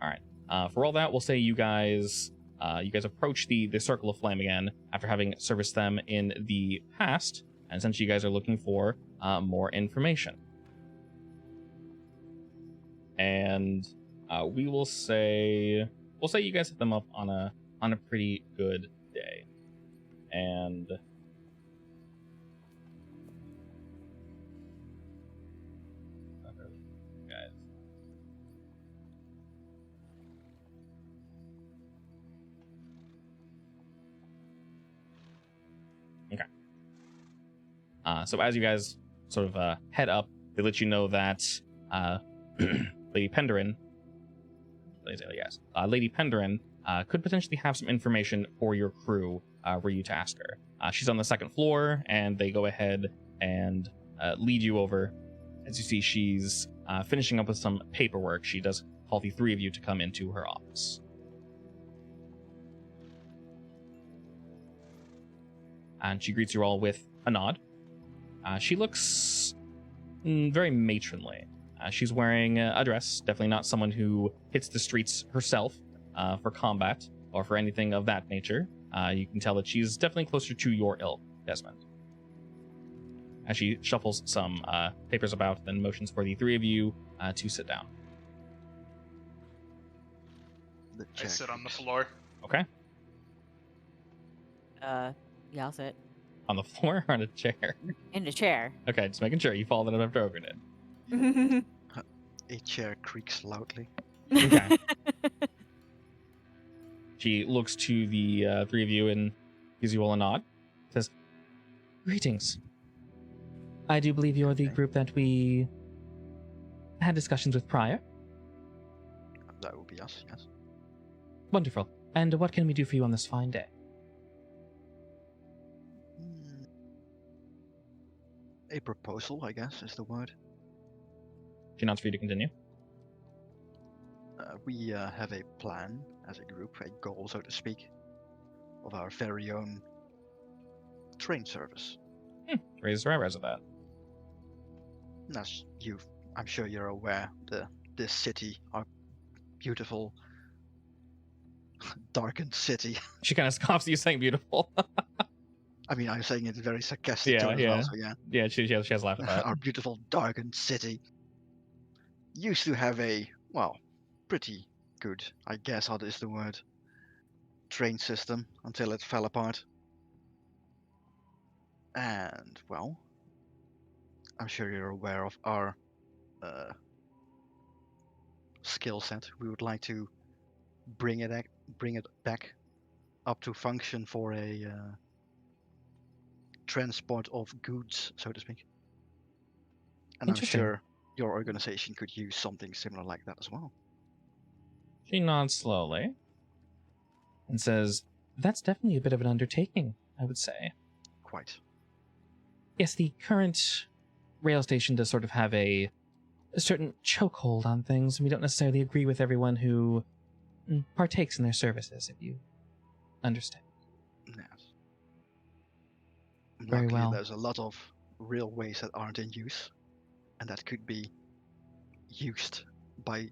All right. For all that, we'll say you guys approach the Circle of Flame again after having serviced them in the past, and essentially you guys are looking for more information. And we'll say you guys hit them up on a pretty good day. And guys. Okay. So as you guys sort of head up, they let you know that Lady Penderin, Lady Penderin could potentially have some information for your crew were you to ask her. She's on the second floor, and they go ahead and lead you over. As you see, she's finishing up with some paperwork. She does call the three of you to come into her office. And she greets you all with a nod. She looks very matronly. She's wearing a dress, definitely not someone who hits the streets herself for combat or for anything of that nature. You can tell that she's definitely closer to your ilk, Desmond. As she shuffles some papers about, then motions for the three of you to sit down. I sit on the floor. Okay. Yeah, I'll sit. On the floor or on a chair? In the chair. Okay, just making sure you follow that after Ogre did. A chair creaks loudly. Okay. She looks to the three of you and gives you all a nod. Says, "Greetings. I do believe you're the group that we had discussions with prior." That would be us, yes. Wonderful. And what can we do for you on this fine day? A proposal, I guess, is the word. She nods for you to continue. We have a plan as a group, a goal, so to speak, of our very own train service. Raises her eyebrows at that. As I'm sure you're aware, this city, our beautiful, darkened city. She kind of scoffs at you, saying beautiful. I mean, I'm saying it in very sarcastic Yeah, tone yeah. as well, so yeah. Yeah, she has laughed at that. Our beautiful, darkened city used to have a, well, pretty good, I guess that is the word, train system until it fell apart. And, well, I'm sure you're aware of our skill set. We would like to bring it back up to function for a transport of goods, so to speak. And I'm sure your organization could use something similar like that as well. She nods slowly and says, "That's definitely a bit of an undertaking, I would say." Quite. Yes, the current rail station does sort of have a certain chokehold on things, and we don't necessarily agree with everyone who partakes in their services, if you understand. Yes. Very Luckily, well. there's a lot of railways that aren't in use, and that could be used by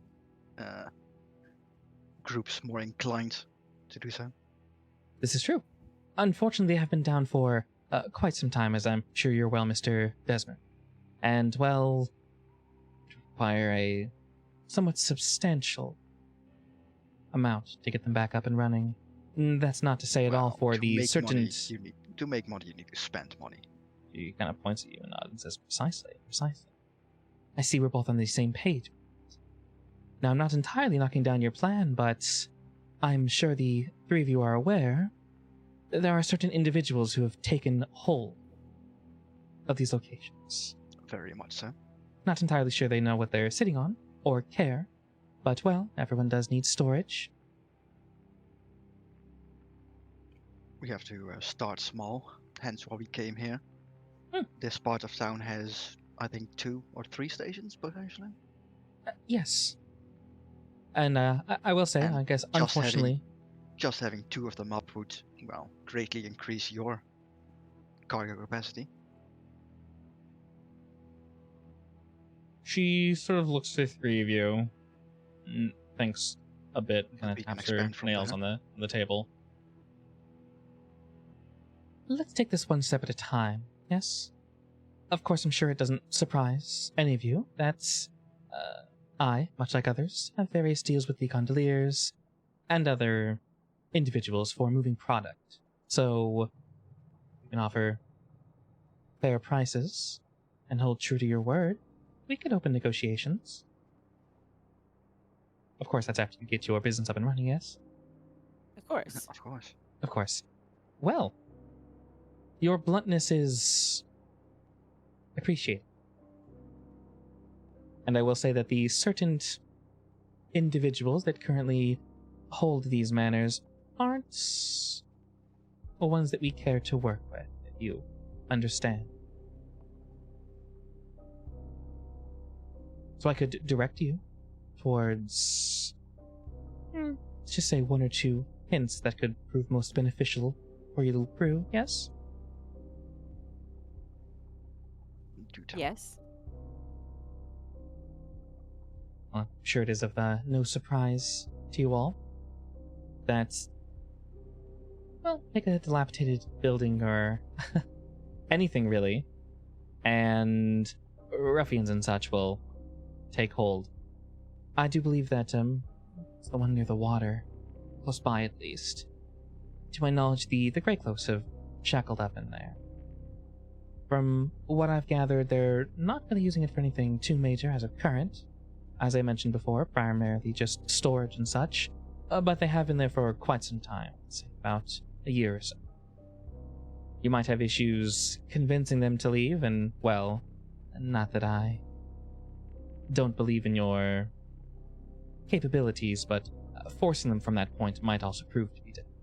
groups more inclined to do so. This is true. Unfortunately, they have been down for quite some time, as I'm sure you're well, Mr. Desmond. And, well, require a somewhat substantial amount to get them back up and running. That's not to say at all for the certain... To make money, you need to spend money. She kind of points at you and nods and says, precisely. I see we're both on the same page. Now, I'm not entirely knocking down your plan, but I'm sure the three of you are aware that there are certain individuals who have taken hold of these locations. Very much so. Not entirely sure they know what they're sitting on, or care, but, well, everyone does need storage. We have to start small, hence why we came here. Hmm. This part of town has, I think, 2 or 3 stations, potentially. Yes. And I will say, I guess, unfortunately... Just having 2 of them up would, well, greatly increase your cargo capacity. She sort of looks to the three of you, thinks a bit, kind we of can taps her expand from nails there. on the table. Let's take this one step at a time, yes? Of course, I'm sure it doesn't surprise any of you that I, much like others, have various deals with the gondoliers and other individuals for moving product. So, you can offer fair prices and hold true to your word. We could open negotiations. Of course, that's after you get your business up and running, yes? Of course. Of course. Of course. Well, your bluntness is appreciated. And I will say that the certain individuals that currently hold these manors aren't the ones that we care to work with, if you understand. So I could direct you towards, let's just say, one or two hints that could prove most beneficial for your little crew, yes? Do tell. Yes. Well, I'm sure it is of no surprise to you all that, well, take a dilapidated building or anything really, and ruffians and such will take hold. I do believe that it's the one near the water, close by at least. To my knowledge, the Grey Cloaks have shackled up in there. From what I've gathered, they're not really using it for anything too major as of current. As I mentioned before, primarily just storage and such, but they have been there for quite some time, let's say about a year or so. You might have issues convincing them to leave, and, well, not that I don't believe in your capabilities, but forcing them from that point might also prove to be difficult.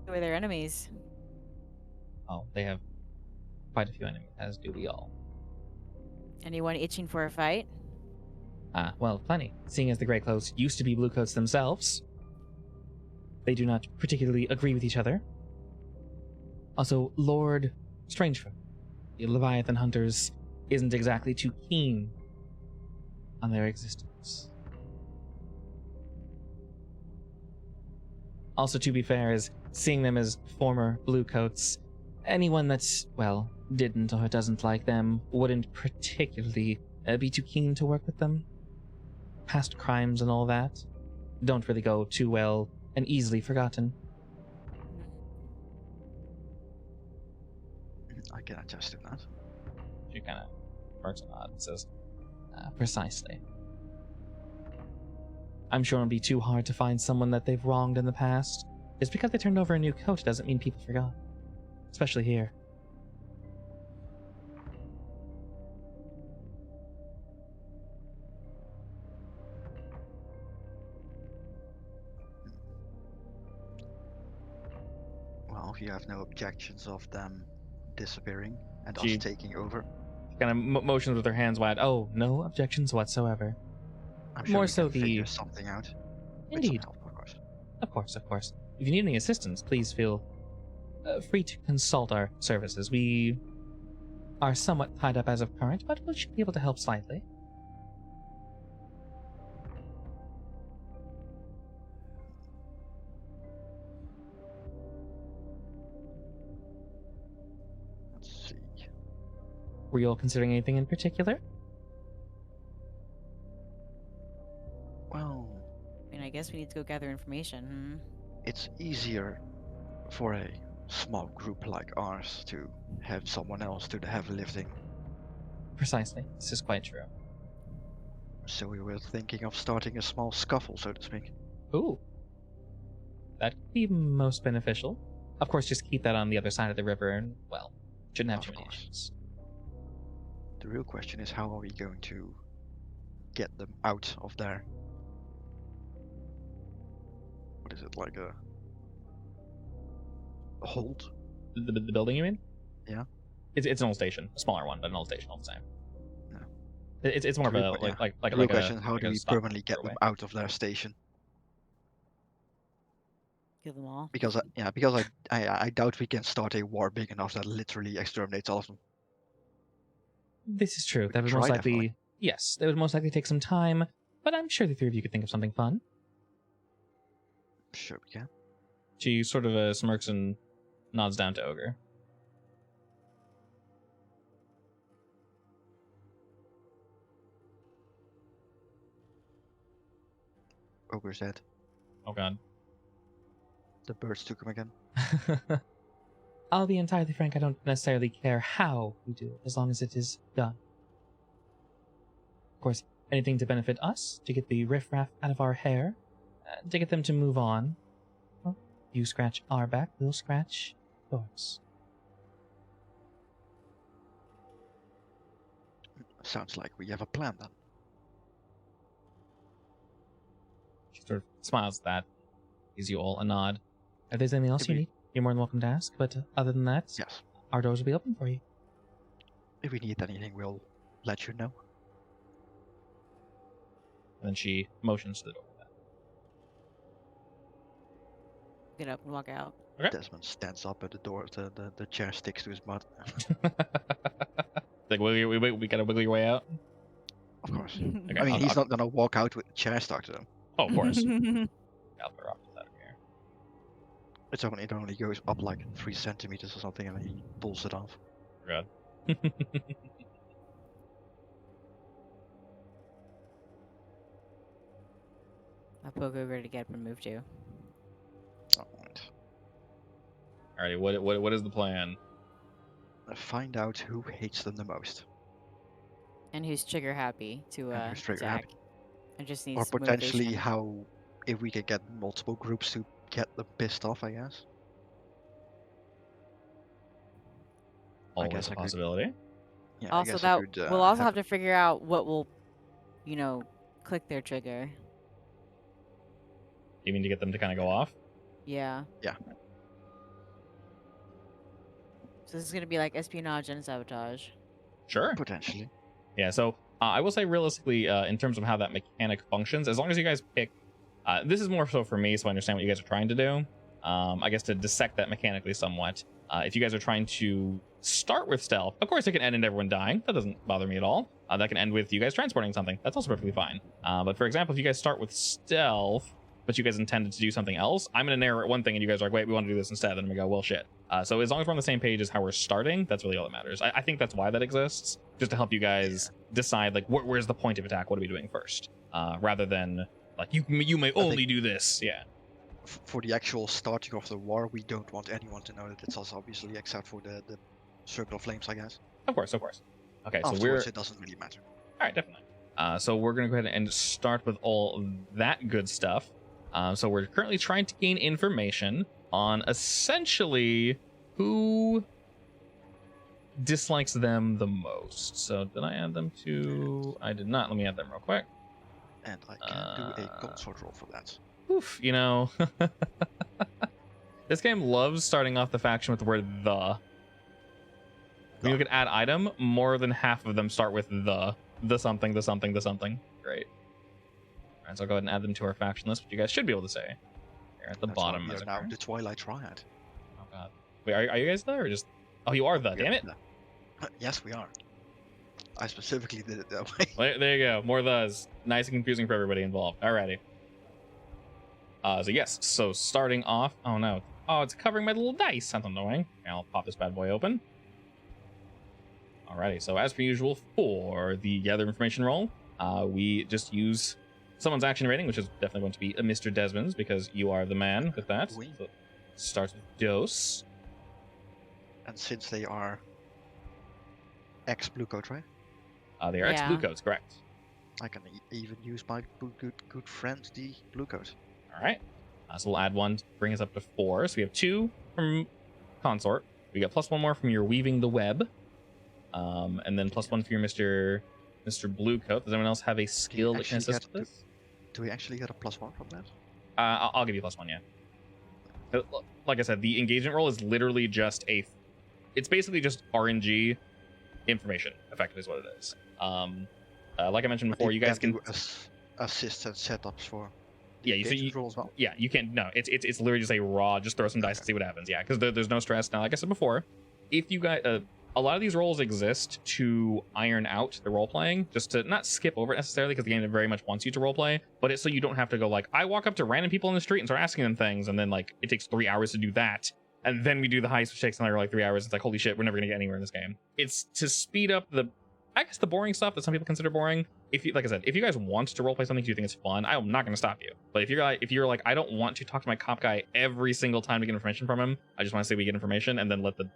Who are their enemies? Oh, they have quite a few enemies, as do we all. Anyone itching for a fight? Well, plenty. Seeing as the Grey Cloaks used to be Bluecoats themselves, they do not particularly agree with each other. Also, Lord Strangefoot, the Leviathan Hunters, isn't exactly too keen on their existence. Also, to be fair, is seeing them as former Bluecoats, anyone that's, well, didn't or doesn't like them wouldn't particularly be too keen to work with them. Past crimes and all that don't really go too well and easily forgotten. I can attest to that. She kind of works a nod and says, precisely. I'm sure it won't be too hard to find someone that they've wronged in the past. Just because they turned over a new coat doesn't mean people forgot. Especially here. Well, you have no objections of them disappearing and She- us taking over. Kind of motions with her hands wide. Oh, no objections whatsoever. I'm sure More we so can figure the- something out. With some Indeed. help, of course. Of course, of course. If you need any assistance, please feel free to consult our services. We are somewhat tied up as of current, but we should be able to help slightly. Let's see. Were you all considering anything in particular? Well, I mean, I guess we need to go gather information. it's easier for a small group like ours to have someone else do the heavy lifting. Precisely. This is quite true. So we were thinking of starting a small scuffle, so to speak. Ooh. That could be most beneficial. Of course, just keep that on the other side of the river and, well, shouldn't have Of too many course. issues. The real question is, how are we going to get them out of there? What is it, like a hold? The building, you mean? Yeah. It's an old station. A smaller one, but an old station all the same. No. It's more of The a, real que- yeah. like The real a, question is, how like do a we stop permanently get them away. out of their station? Kill them all. Because I doubt we can start a war big enough that literally exterminates all of them. This is true. We That would tried, most I feel likely... Yes, that would most likely take some time, but I'm sure the three of you could think of something fun. Sure we can. She sort of smirks and nods down to Ogre. Ogre's dead. Oh god. The birds took him again. I'll be entirely frank, I don't necessarily care how we do it, as long as it is done. Of course, anything to benefit us, to get the riffraff out of our hair, to get them to move on. Well, you scratch our back, we'll scratch yours. Sounds like we have a plan then. She sort of smiles at that, gives you all a nod. If there's anything else you need, you're more than welcome to ask, but other than that, Yes. our doors will be open for you. If we need anything, we'll let you know. And then she motions to the door. Get up and walk out. Okay. Desmond stands up at the door. The chair sticks to his butt. Like, we gotta wiggle your way out? Of course. Okay, I mean, I'll- he's I'll- not gonna walk out with the chair stuck to him. Oh, of course. I'll put her off to that here. It only goes up like 3 centimeters or something, and he pulls it off. God. I'll poke over to get up and move too. Alright. Alrighty, what is the plan? Find out who hates them the most. And who's trigger happy to And who's trigger attack. happy. And just needs Or potentially motivation. how, if we can get multiple groups to get them pissed off, I guess. Always guess a I could- possibility. Yeah, I Also, guess that I could, we'll also have to figure out what will, click their trigger. You mean to get them to kind of go off? Yeah. Yeah. So this is gonna be like espionage and sabotage. Sure. potentially. Yeah, so I will say realistically, in terms of how that mechanic functions, as long as you guys pick, this is more so for me, so I understand what you guys are trying to do. I guess to dissect that mechanically somewhat. If you guys are trying to start with stealth, of course it can end in everyone dying. That doesn't bother me at all. That can end with you guys transporting something. That's also perfectly fine. But for example, if you guys start with stealth, but you guys intended to do something else, I'm going to narrate one thing and you guys are like, wait, we want to do this instead. Then I'm going to go, well, shit. So as long as we're on the same page as how we're starting, that's really all that matters. I think that's why that exists, just to help you guys decide, like, where's the point of attack? What are we doing first? Rather than, like, you may only do this. Yeah. For the actual starting of the war, we don't want anyone to know that it's us, obviously, except for the circle of flames, I guess. Of course. Okay, so Afterwards, it doesn't really matter. All right, definitely. So we're going to go ahead and start with all that good stuff. So we're currently trying to gain information on essentially who dislikes them the most. So did I add them to... I did not. Let me add them real quick. And I can do a consort roll for that. Oof, you know. This game loves starting off the faction with the word the. When you look at add item, more than half of them start with the something, the something, the something. Great. All right, so I'll go ahead and add them to our faction list, which you guys should be able to say. Here at the That's why bottom. we as are it now were. the Twilight Triad. Oh god. Wait, are you guys there or just? Oh, you are the. Damn it. Yes, we are. I specifically did it that way. Well, there you go. More thes. Nice and confusing for everybody involved. Alrighty. So yes. So starting off. Oh no. Oh, it's covering my little dice. That's annoying. I'll pop this bad boy open. Alrighty. So as per usual for the gather information roll, we just use someone's action rating, which is definitely going to be a Mr. Desmond's because you are the man with that. Oui. So it starts with Dose. And since they are ex-blue coat, right? They are ex-blue Yeah. coats, correct? I can even use my good friend, the blue coat. All right. So we'll add one to bring us up to 4. So we have 2 from Consort. We got +1 more from your Weaving the Web. And then +1 for your Mr. Blue Coat. Does anyone else have a skill that can actually assist get with this? Do we actually get a +1 from that? I'll give you +1, yeah. Like I said, the engagement roll is literally just it's basically just RNG information, effectively is what it is. Like I mentioned before, you guys can... do assists and setups for Yeah, you see, engagement roll as well. yeah, you can't. No, it's literally just a raw. Just throw some dice and see what happens. Yeah, because there's no stress. Now, like I said before, if you guys, a lot of these roles exist to iron out the role playing, just to not skip over it necessarily, because the game very much wants you to role play, but it's so you don't have to go like, I walk up to random people in the street and start asking them things, and then like it takes 3 hours to do that, and then we do the heist, which takes another like 3 hours. It's like, holy shit, we're never gonna get anywhere in this game. It's to speed up the, I guess, the boring stuff that some people consider boring. If you, like I said, if you guys want to roleplay something, you think it's fun, I'm not going to stop you. But if you're like, I don't want to talk to my cop guy every single time to get information from him, I just want to say we get information and then let the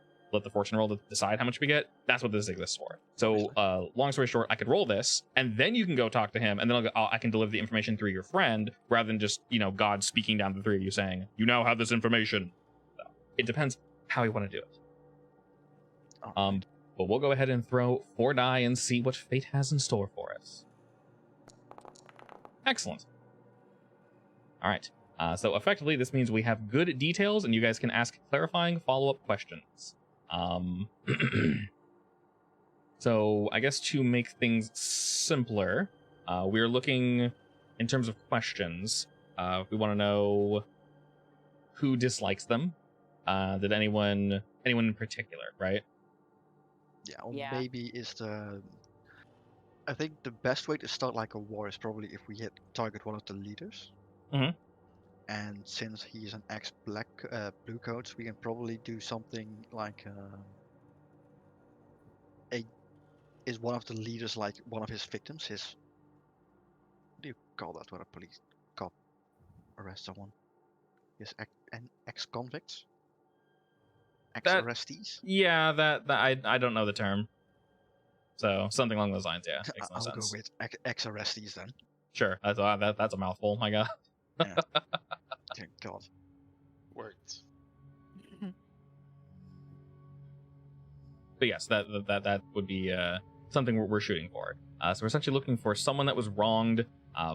fortune roll to decide how much we get. That's what this exists for. So, long story short, I could roll this, and then you can go talk to him, and then I'll go, I can deliver the information through your friend, rather than just, you know, God speaking down to the three of you saying, you now have this information. So, it depends how you want to do it. But we'll go ahead and throw 4 die and see what fate has in store for us. Excellent. All right. So effectively, this means we have good details, and you guys can ask clarifying follow-up questions. So I guess to make things simpler, we're looking in terms of questions. We want to know who dislikes them. Did anyone in particular, right? Yeah, or Yeah. maybe is the. I think the best way to start like a war is probably if we hit target one of the leaders. Mhm. And since he's an ex-black blue coats, we can probably do something like is one of the leaders like one of his victims? His, what do you call that when a police cop arrests someone? His ex-convicts, ex-arrestees. Yeah, that I don't know the term. So something along those lines, yeah. Makes no I'll sense. go with ex-arrestees then. Sure, that's a mouthful. My God. Yeah. Thank God. Words. But yes, that would be something we're shooting for. So we're essentially looking for someone that was wronged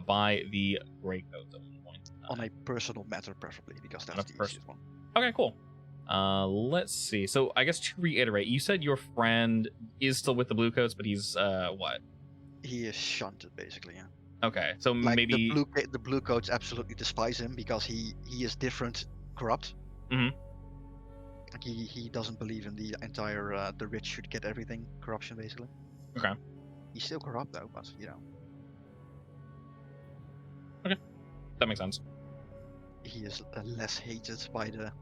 by the Grey Coats at one point. On a personal matter, preferably, because On that's a the easiest one. Okay, cool. Let's see. So I guess to reiterate, you said your friend is still with the Blue Coats, but he's what? He is shunted, basically. Yeah. Okay, so Like maybe the blue coats absolutely despise him because he is different, corrupt. Mhm. Like he doesn't believe in the entire the rich should get everything corruption, basically. Okay. He's still corrupt though, but you know. that makes sense. He is less hated by the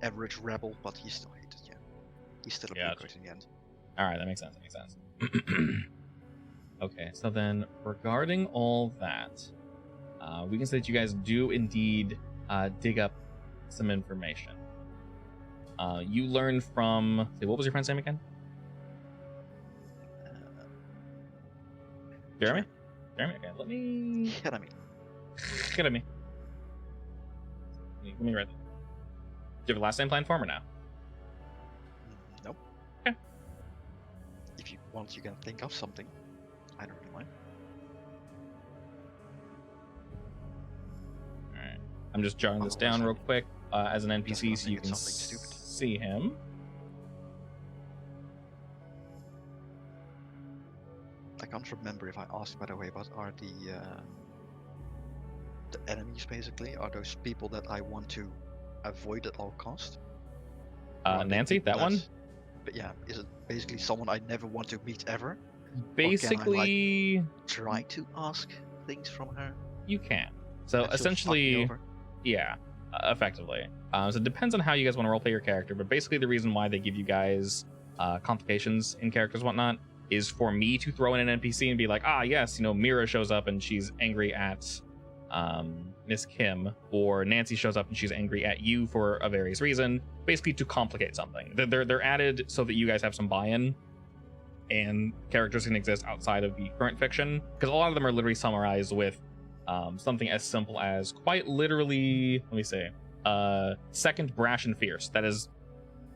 average rebel, but he's still hated. Yeah. He's still a blue coat in the end. All right, that makes sense. Okay, so then regarding all that, we can say that you guys do indeed dig up some information. You learn from, what was your friend's name again? Jeremy? Jeremy? Okay, let me... Jeremy. Jeremy. Let me write that. Do you have a last name plan for him or no? Nope. Okay. If you want, you can think of something. I don't really mind. Alright. I'm just jotting this down real quick as an NPC so you can see him. I can't remember if I asked, by the way, what are the enemies, basically? Are those people that I want to avoid at all cost? Nancy, that one? But yeah, is it basically someone I never want to meet ever? Basically... Or can I, like, try to ask things from her? You can. So And she'll fuck me essentially... over? Yeah, effectively. So it depends on how you guys want to roleplay your character, but basically the reason why they give you guys complications in characters and whatnot is for me to throw in an NPC and be like, yes, you know, Mira shows up and she's angry at Miss Kim, or Nancy shows up and she's angry at you for a various reason, basically to complicate something. They're added so that you guys have some buy-in and characters can exist outside of the current fiction, because a lot of them are literally summarized with something as simple as, quite literally, let me say, second, brash, and fierce. That is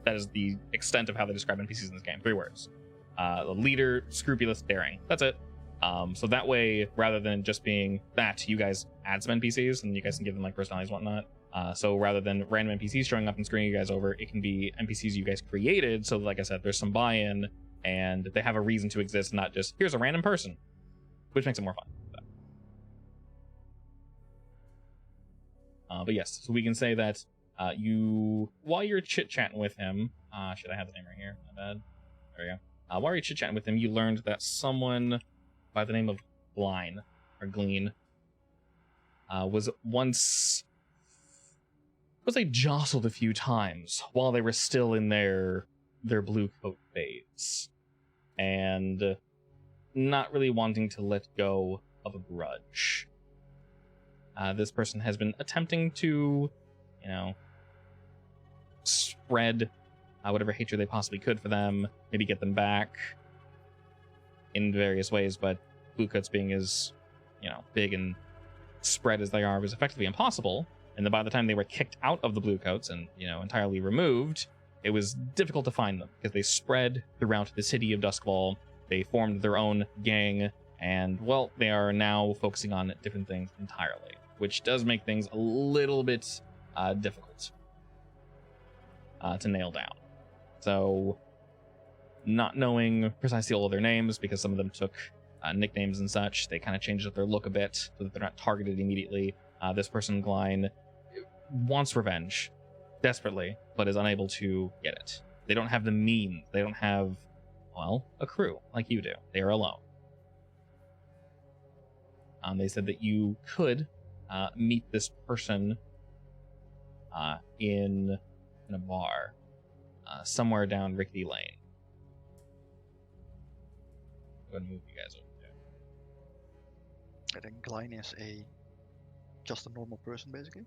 the extent of how they describe NPCs in this game. 3 words. Leader, scrupulous, daring. That's it. So that way, rather than just being that, you guys add some NPCs and you guys can give them like personalities and whatnot. So rather than random NPCs showing up and screwing you guys over, it can be NPCs you guys created. So like I said, there's some buy-in and they have a reason to exist, not just here's a random person, which makes it more fun. But yes, so we can say that while you're chit-chatting with him, should I have the name right here? My bad. There we go. While you're chit-chatting with him, you learned that someone by the name of Glean was once they jostled a few times while they were still in their blue coat phase, and not really wanting to let go of a grudge. This person has been attempting to, spread whatever hatred they possibly could for them, maybe get them back in various ways, but Bluecoats being as, big and spread as they are was effectively impossible. And then by the time they were kicked out of the Bluecoats and, entirely removed, it was difficult to find them because they spread throughout the city of Duskwall. They formed their own gang, and, well, they are now focusing on different things entirely, which does make things a little bit difficult to nail down. So, not knowing precisely all of their names, because some of them took nicknames and such, they kind of changed up their look a bit so that they're not targeted immediately. This person, Glein, wants revenge desperately, but is unable to get it. They don't have the means. They don't have, well, a crew like you do. They are alone. They said that you could meet this person in a bar somewhere down Rickety Lane. I'm going to move you guys over there. I think Glein is just a normal person, basically.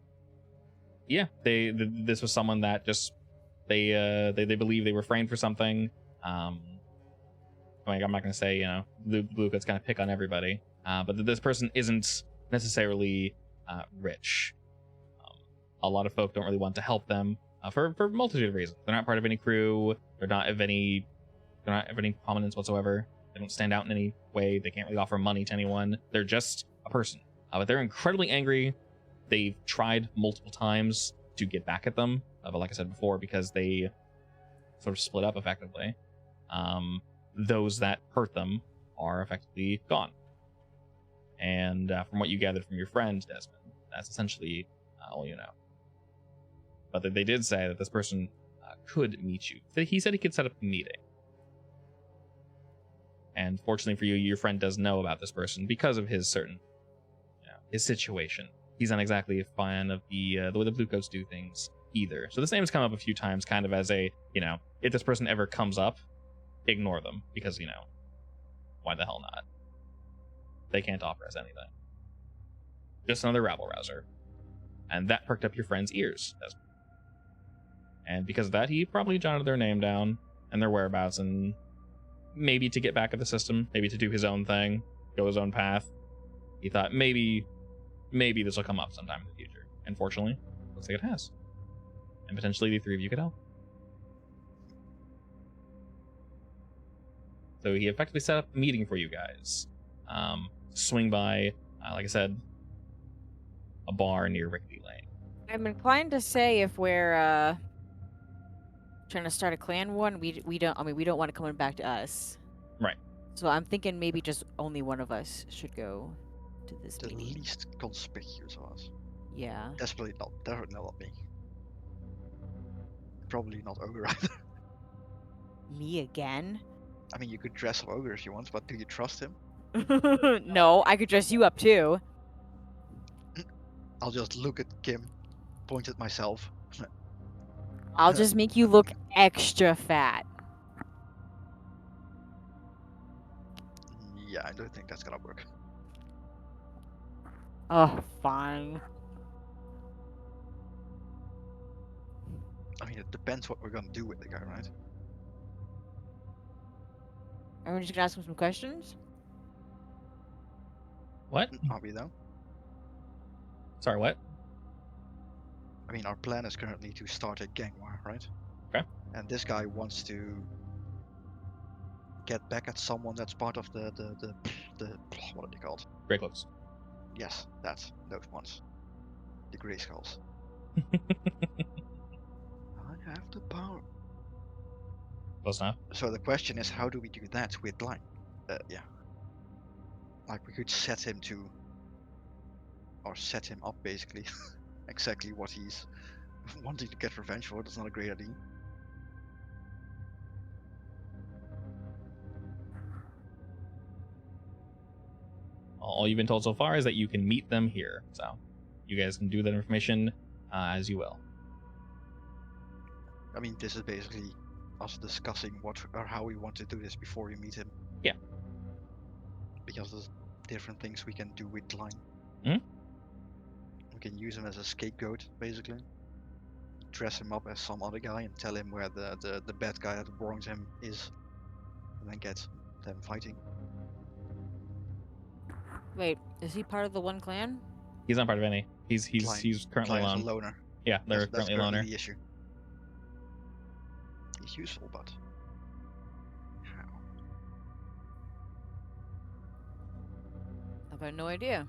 Yeah, this was someone that just they believe they were framed for something. I'm not going to say Bluecoat's going to pick on everybody, but this person isn't necessarily rich. A lot of folk don't really want to help them for a multitude of reasons. They're not part of any crew. They're not of any prominence whatsoever. They don't stand out in any way. They can't really offer money to anyone. They're just a person. But they're incredibly angry. They've tried multiple times to get back at them, but like I said before, because they sort of split up effectively, those that hurt them are effectively gone. And from what you gathered from your friend, Desmond, that's essentially all you know. But they did say that this person could meet you. He said he could set up a meeting. And fortunately for you, your friend does know about this person because of his his situation. He's not exactly a fan of the way the Bluecoats do things either. So this name's come up a few times kind of as a, if this person ever comes up, ignore them because, why the hell not? They can't offer us anything. Just another rabble-rouser. And that perked up your friend's ears. And because of that, he probably jotted their name down and their whereabouts, and maybe to get back at the system, maybe to do his own thing, go his own path. He thought maybe this will come up sometime in the future. And fortunately, looks like it has. And potentially the three of you could help. So he effectively set up a meeting for you guys. Swing by, like I said, a bar near Rickety Lane. I'm inclined to say if we're trying to start a clan war, we don't want it coming back to us. Right. So I'm thinking maybe just only one of us should go to this The meeting. least conspicuous of us. Yeah. Definitely not me. Probably not Ogre either. Me again? I mean, you could dress up Ogre if you want, but do you trust him? No, I could dress you up too. I'll just look at Kim, point at myself. I'll just make you look extra fat. Yeah, I don't think that's gonna work. Oh, fine. I mean, it depends what we're gonna do with the guy, right? Are we just gonna ask him some questions? What? Are we though? Sorry, what? I mean, our plan is currently to start a gang war, right? Okay. And this guy wants to get back at someone that's part of the what are they called? Grey Cloaks. Yes, those ones. The Grey Skulls. I have the power. Close enough. So the question is, how do we do that with Line? Yeah. Like, we could set him up basically. Exactly what he's wanting to get revenge for. That's not a great idea. all you've been told so far is that you can meet them here. So you guys can do that information as you will. I mean, this is basically us discussing what or how we want to do this before we meet him. Yeah. Because there's different things we can do with Klein. Mhm. We can use him as a scapegoat, basically. Dress him up as some other guy and tell him where the bad guy that wrongs him is. And then get them fighting. Wait, is he part of the one clan? He's not part of any. He's Klein- currently Klein is alone. a loner. Yeah, they're That's currently a loner. the issue. He's useful, but how? I've got no idea.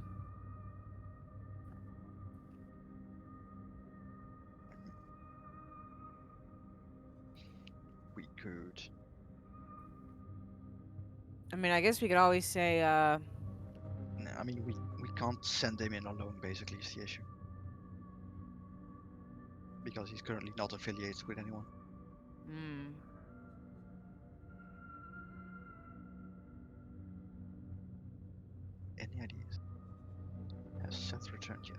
We could. I mean, I guess we could always say, No, I mean, we can't send him in alone, basically, is the issue. Because he's currently not affiliated with anyone. hmm. Any ideas? Has Seth returned yet?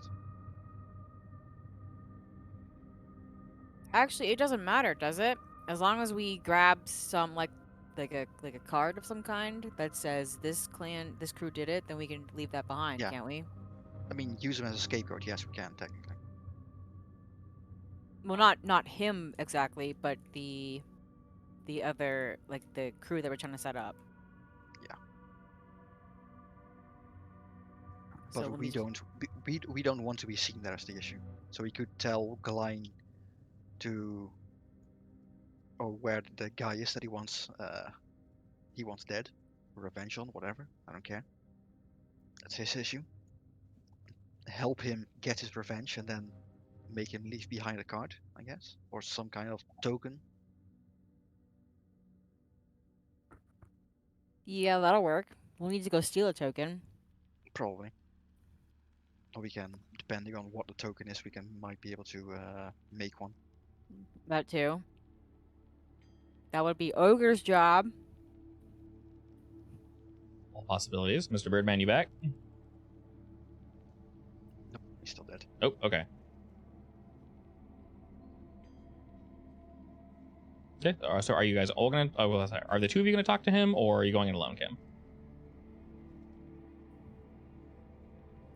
Actually, it doesn't matter, does it? As long as we grab some like a card of some kind that says this crew did it, then we can leave that behind, Yeah. can't we? I mean, use him as a scapegoat. Yes, we can technically. Well, not him exactly, but the other, like the crew that we're trying to set up. Yeah. So But let we me- we don't want to be seen. That's the issue. So we could tell Glein to, or where the guy is that he wants dead, revenge on, whatever. I don't care. That's his issue. Help him get his revenge and then make him leave behind a card, I guess, or some kind of token. Yeah, that'll work. We'll need to go steal a token. Probably. Or we can, depending on what the token is, might be able to make one. That too. That would be Ogre's job. All possibilities. Mr. Birdman, you back? Nope, he's still dead. Oh, okay. Okay. So are you guys all gonna? Oh, well, sorry. Are the two of you gonna talk to him, or are you going in alone, Kim?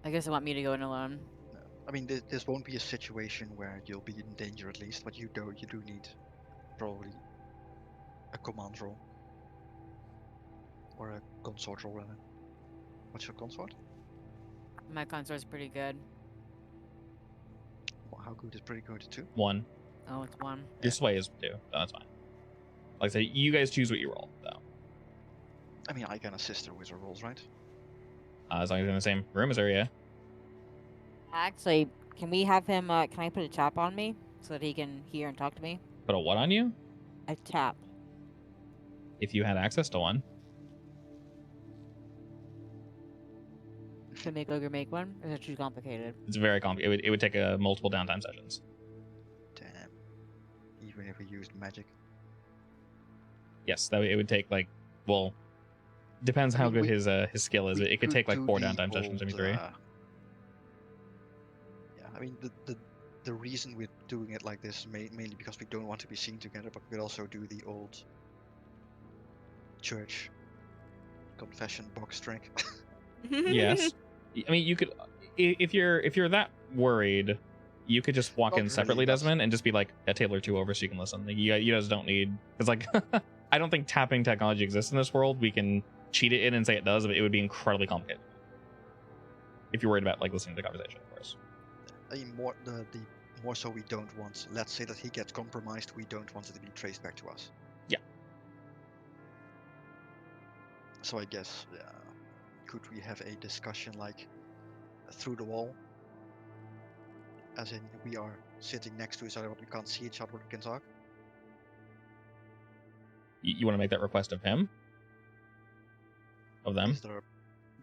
I guess they want me to go in alone. I mean, this won't be a situation where you'll be in danger at least, but you do need probably a command role. Or a consort role, rather. What's your consort? My consort's pretty good. Well, how good is pretty good too? 1. Oh, it's 1. Your sway is 2. So that's fine. Like I said, you guys choose what you roll. So I mean, I can assist her with her rolls, right? as long as you're in the same room as her, yeah. Actually, can we have him? Can I put a tap on me so that he can hear and talk to me? Put a what on you? A tap. If you had access to one. Should make Ogre make one? Or is it too complicated? It's very complicated. It would take multiple downtime sessions. Damn. Even if we used magic. Yes, it would take like, well, depends I how mean, good his skill is. We It could take like do 4 the downtime sessions, maybe old, 3. yeah, I mean, the reason we're doing it like this is mainly because we don't want to be seen together, but we could also do the old church confession box trick. Yes. I mean, you could, if you're that worried, you could just walk Not in really, separately, but- Desmond, and just be like a table or 2 over so you can listen. Like, you guys don't need, because like, I don't think tapping technology exists in this world. We can cheat it in and say it does, but it would be incredibly complicated. If you're worried about like listening to the conversation, of course. I mean, the more so we don't want. Let's say that he gets compromised, we don't want it to be traced back to us. Yeah. So I guess, could we have a discussion like through the wall? As in, we are sitting next to each other, but we can't see each other, but we can talk. You want to make that request of him? Of them? Is there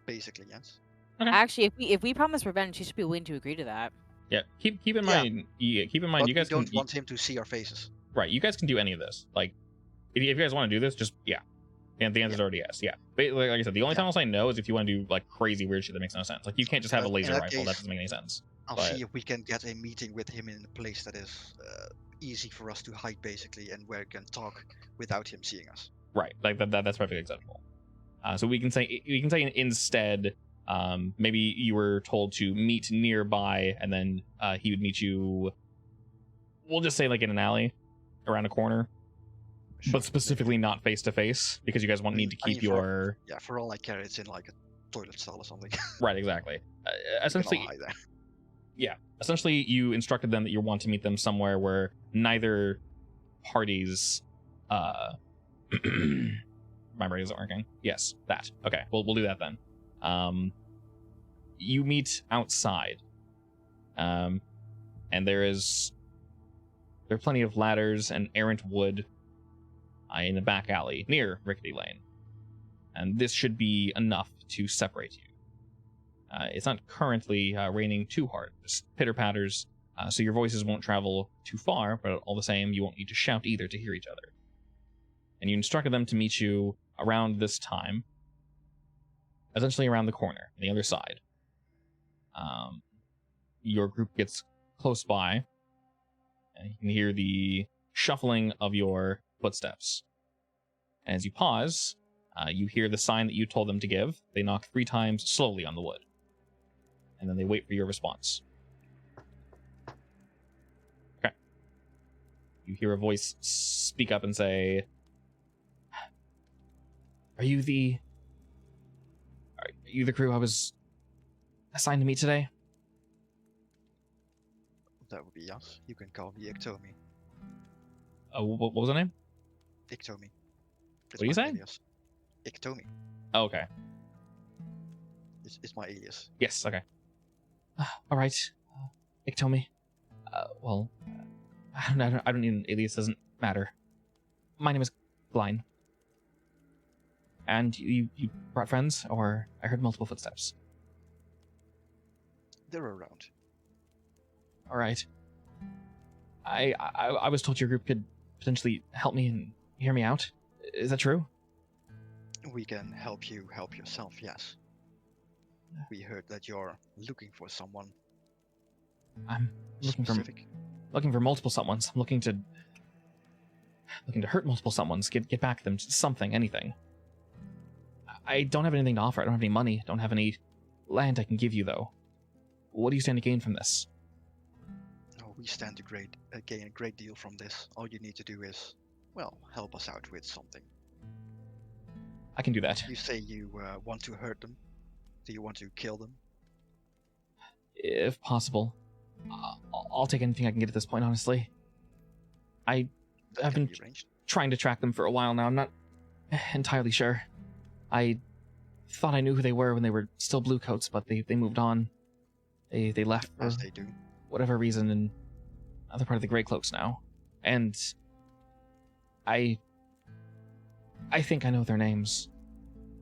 basically yes? Actually, if we promise revenge, he should be willing to agree to that. Yeah. Keep in Yeah. mind. Yeah, keep in mind. But You guys we don't can, want him to see our faces. right. You guys can do any of this. Like, if you guys want to do this, just yeah. And the answer's already yes. Yeah. But like I said, the only time I'll say no is if you want to do like crazy weird shit that makes no sense. Like you can't just have a in laser that rifle. That case, doesn't make any sense. I'll But- see if we can get a meeting with him in a place that is easy for us to hide, basically, and where we can talk without him seeing us. Right. Like that's perfectly acceptable. So we can say instead, maybe you were told to meet nearby, and then he would meet you. We'll just say like in an alley, around a corner, Sure, but specifically not face to face because you guys won't need to I mean, keep your. Yeah, for all I care, it's in like a toilet stall or something. Right. Exactly. We can all Essentially, hide there. yeah. Essentially, you instructed them that you want to meet them somewhere where neither parties. My brain isn't working. Yes, that. Okay, we'll do that then. You meet outside, and there are plenty of ladders and errant wood in a back alley near Rickety Lane, and this should be enough to separate you. It's not currently raining too hard, just pitter patters, so your voices won't travel too far, but all the same, you won't need to shout either to hear each other. And you instructed them to meet you around this time, essentially around the corner, on the other side. Your group gets close by, and you can hear the shuffling of your footsteps. And as you pause, you hear the sign that you told them to give. They knock 3 times slowly on the wood, and then they wait for your response. Okay. You hear a voice speak up and say, Are you the crew I was assigned to meet today? That would be us. You can call me Iktomi. What was the name? Iktomi. What are you saying? Alias. Iktomi. Oh, okay. It's my alias. Yes, okay. All right. Iktomi. Well, I don't need an alias. Doesn't matter. My name is Glein. And you brought friends, or I heard multiple footsteps. They're around. All right. I was told your group could potentially help me and hear me out. Is that true? We can help you help yourself, yes. We heard that you're looking for someone I'm looking specific. for multiple someones. I'm looking to hurt multiple someones. Get back at them. Something, anything. I don't have anything to offer. I don't have any money. I don't have any land I can give you, though. What do you stand to gain from this? Oh, we stand to gain a great deal from this. All you need to do is, well, help us out with something. I can do that. You say you want to hurt them. Do you want to kill them? If possible. I'll take anything I can get at this point, honestly. I've That been can be arranged. trying to track them for a while now. I'm not entirely sure. I thought I knew who they were when they were still bluecoats, but they moved on. They left for As they do. whatever reason in another part of the Grey Cloaks now. And I think I know their names.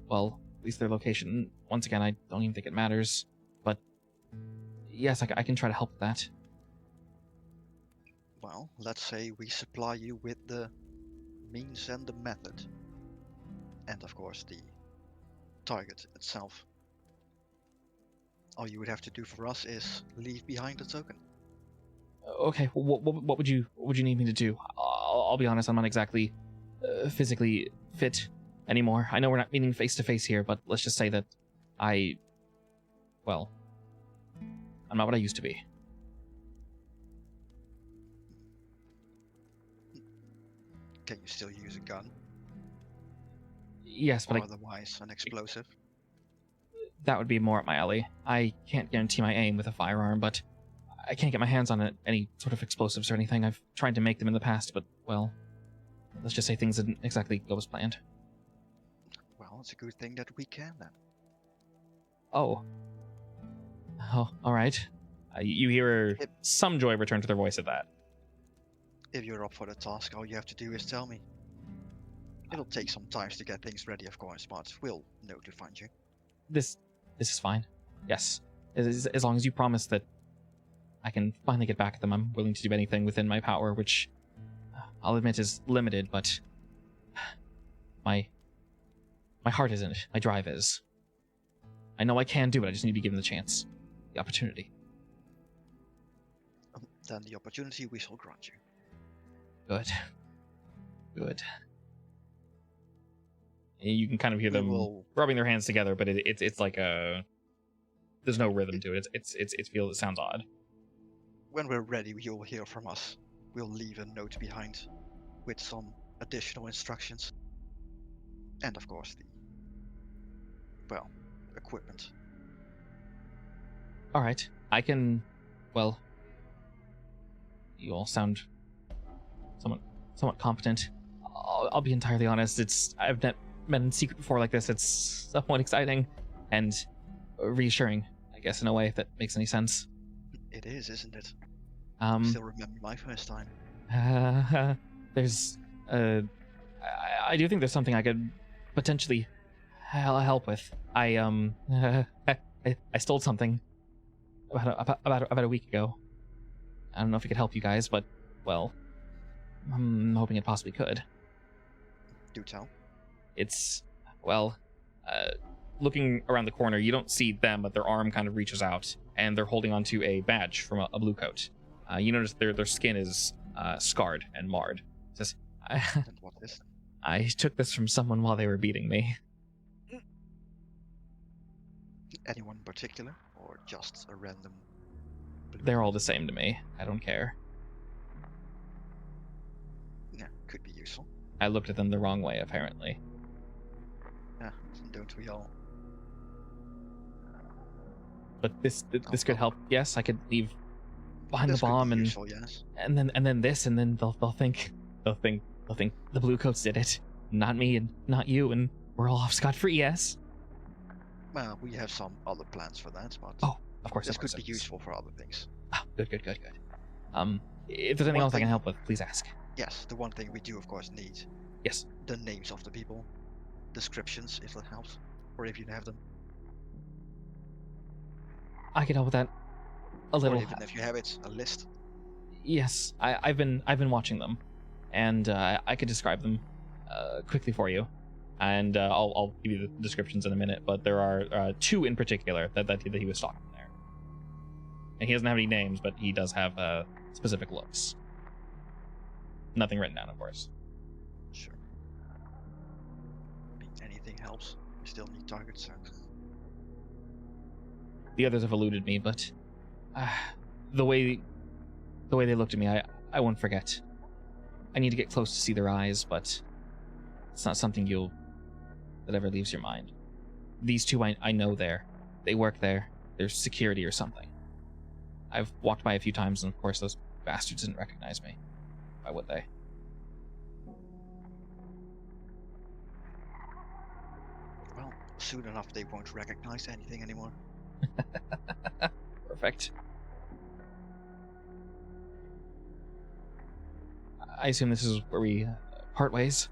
Well, at least their location. Once again, I don't even think it matters. But yes, I can try to help with that. Well, let's say we supply you with the means and the method. And of course the target itself. All you would have to do for us is leave behind the token. Okay, what would you need me to do? I'll be honest, I'm not exactly physically fit anymore. I know we're not meeting face to face here, but let's just say that I'm not what I used to be. Can you still use a gun? Yes, but Or otherwise an explosive? that would be more up my alley. I can't guarantee my aim with a firearm, but I can't get my hands on any sort of explosives or anything. I've tried to make them in the past, but, well, let's just say things didn't exactly go as planned. Well, it's a good thing that we can then. Oh, all right. You hear some joy return to their voice at that. If you're up for the task, all you have to do is tell me. It'll take some time to get things ready, of course, but we'll know to find you. This is fine. Yes. As long as you promise that I can finally get back at them, I'm willing to do anything within my power, which I'll admit is limited, but my My heart isn't. My drive is. I know I can do it. I just need to be given the chance, the opportunity. Then the opportunity we shall grant you. Good. Good. And you can kind of hear We them will- rubbing their hands together, but it's like a. There's no rhythm to it. It sounds odd. When we're ready, you'll hear from us. We'll leave a note behind with some additional instructions. And of course equipment. All right, I can. Well, you all sound somewhat competent. I'll be entirely honest. I've met men in secret before like this. It's somewhat exciting and reassuring, I guess, in a way, if that makes any sense. It is, isn't it? I still remember my first time. There's I do think there's something I could potentially help with. I stole something about a week ago. I don't know if it could help you guys, but well, I'm hoping it possibly could. Do tell. It's looking around the corner, you don't see them, but their arm kind of reaches out, and they're holding onto a badge from a blue coat. You notice their skin is scarred and marred. It says, And what is it? I took this from someone while they were beating me. Anyone in particular, or just a random? They're all the same to me. I don't care. Yeah, could be useful. I looked at them the wrong way, apparently. Yeah, don't we all? But this could help. Yes, I could leave behind This the could be bomb, useful, yes. and then this, and then they'll think the blue coats did it, not me and not you, and we're all off scot-free. Yes. Well, we have some other plans for that, but Oh, of course. this of course, could be of course. useful for other things. Oh, good. If there's anything One else I can thing- help with, please ask. Yes, the one thing we do, of course, need Yes. the names of the people, descriptions, if that helps, or if you have them, I can help with that a or little. even if you have it, a list. Yes, I've been watching them, and I could describe them quickly for you, and I'll give you the descriptions in a minute. But there are two in particular that he was talking there, and he doesn't have any names, but he does have specific looks. Nothing written down, of course. Sure. I mean, anything helps. We still need targets. So. The others have eluded me, but the way they looked at me, I won't forget. I need to get close to see their eyes, but it's not something that ever leaves your mind. These two I know there. They work there. There's security or something. I've walked by a few times, and of course those bastards didn't recognize me. Why would they? Well, soon enough they won't recognize anything anymore. Perfect. I assume this is where we part ways.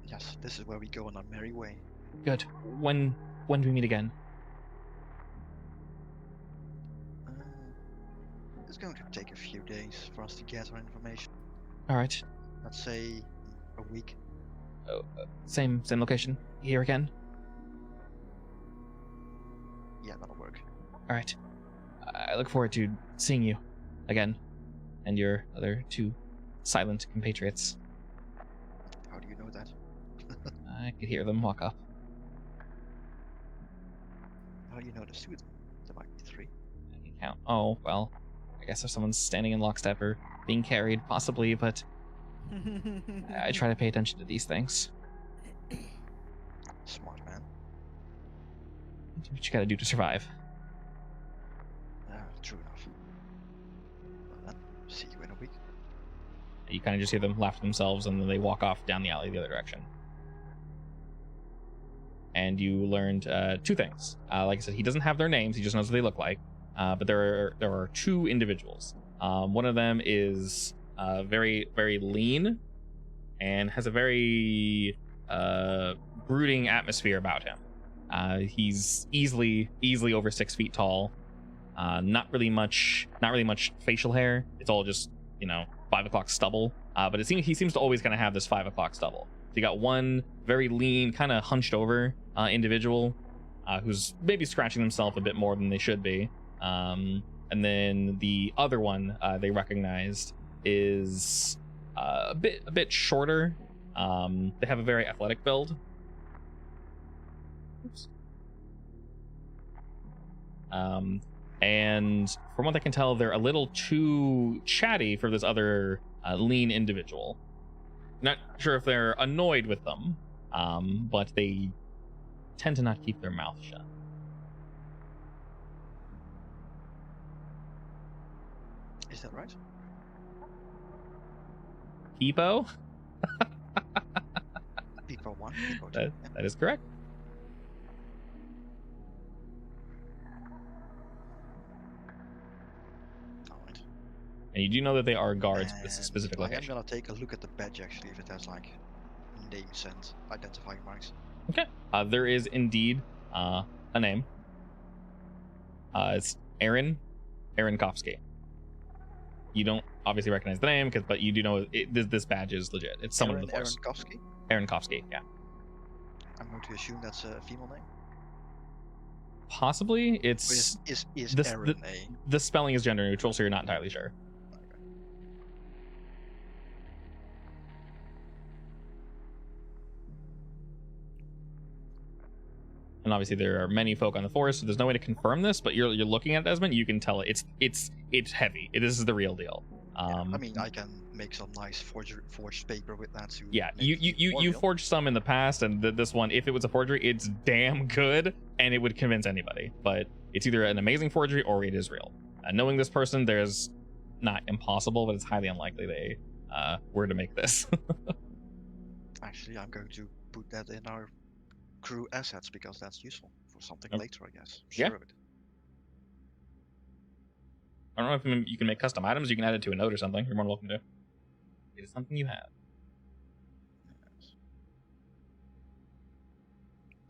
Yes, this is where we go on our merry way. Good. When do we meet again? It's going to take a few days for us to gather information. All right. Let's say a week. Oh, same location here again. Yeah, that'll work. All right. I look forward to seeing you again, and your other two silent compatriots. How do you know that? I could hear them walk up. How do you know there's two of them? There might be three. I can count. Oh well, I guess if someone's standing in lockstep or being carried, possibly. But I try to pay attention to these things. Smart man. Do what you gotta do to survive. True enough. Well then, see you in a week. You kind of just hear them laugh to themselves, and then they walk off down the alley the other direction. And you learned two things. Like I said, he doesn't have their names; he just knows what they look like. But there are two individuals. One of them is very, very lean, and has a very brooding atmosphere about him. He's easily over 6 feet tall. Not really much facial hair. It's all just 5 o'clock stubble. But he seems to always kind of have this 5 o'clock stubble. So You got one very lean, kind of hunched over individual who's maybe scratching themselves a bit more than they should be. And then the other one they recognized is a bit shorter. They have a very athletic build. Oops. And from what I can tell, they're a little too chatty for this other lean individual. Not sure if they're annoyed with them, but they tend to not keep their mouth shut. Is that right? Hippo? People 1, people 2. That is correct. Alright. And you do know that they are guards for this And specific I am location. gonna take a look at the badge actually, if it has like names and identifying marks. Okay. There is indeed a name. It's Aaron Kofsky. You don't obviously recognize the name, but you do know this badge is legit. It's someone in the force. Kowski? Aaron Kofsky, yeah. I'm going to assume that's a female name. Possibly. Or It's is this- Aaron a... the spelling is gender neutral, so you're not entirely sure. Okay. And obviously there are many folk on the force, so there's no way to confirm this, but you're looking at Desmond, you can tell it's heavy. This is the real deal. I mean, I can make some nice forged paper with that too. Yeah, you forged some in the past, and this one, if it was a forgery, it's damn good, and it would convince anybody. But it's either an amazing forgery or it is real. Knowing this person, there's not impossible, but it's highly unlikely they were to make this. Actually, I'm going to put that in our crew assets because that's useful for something Okay. later, I guess. Yeah. Sure of it. I don't know if you can make custom items. You can add it to a note or something. You're more than welcome to. It is something you have. Yes.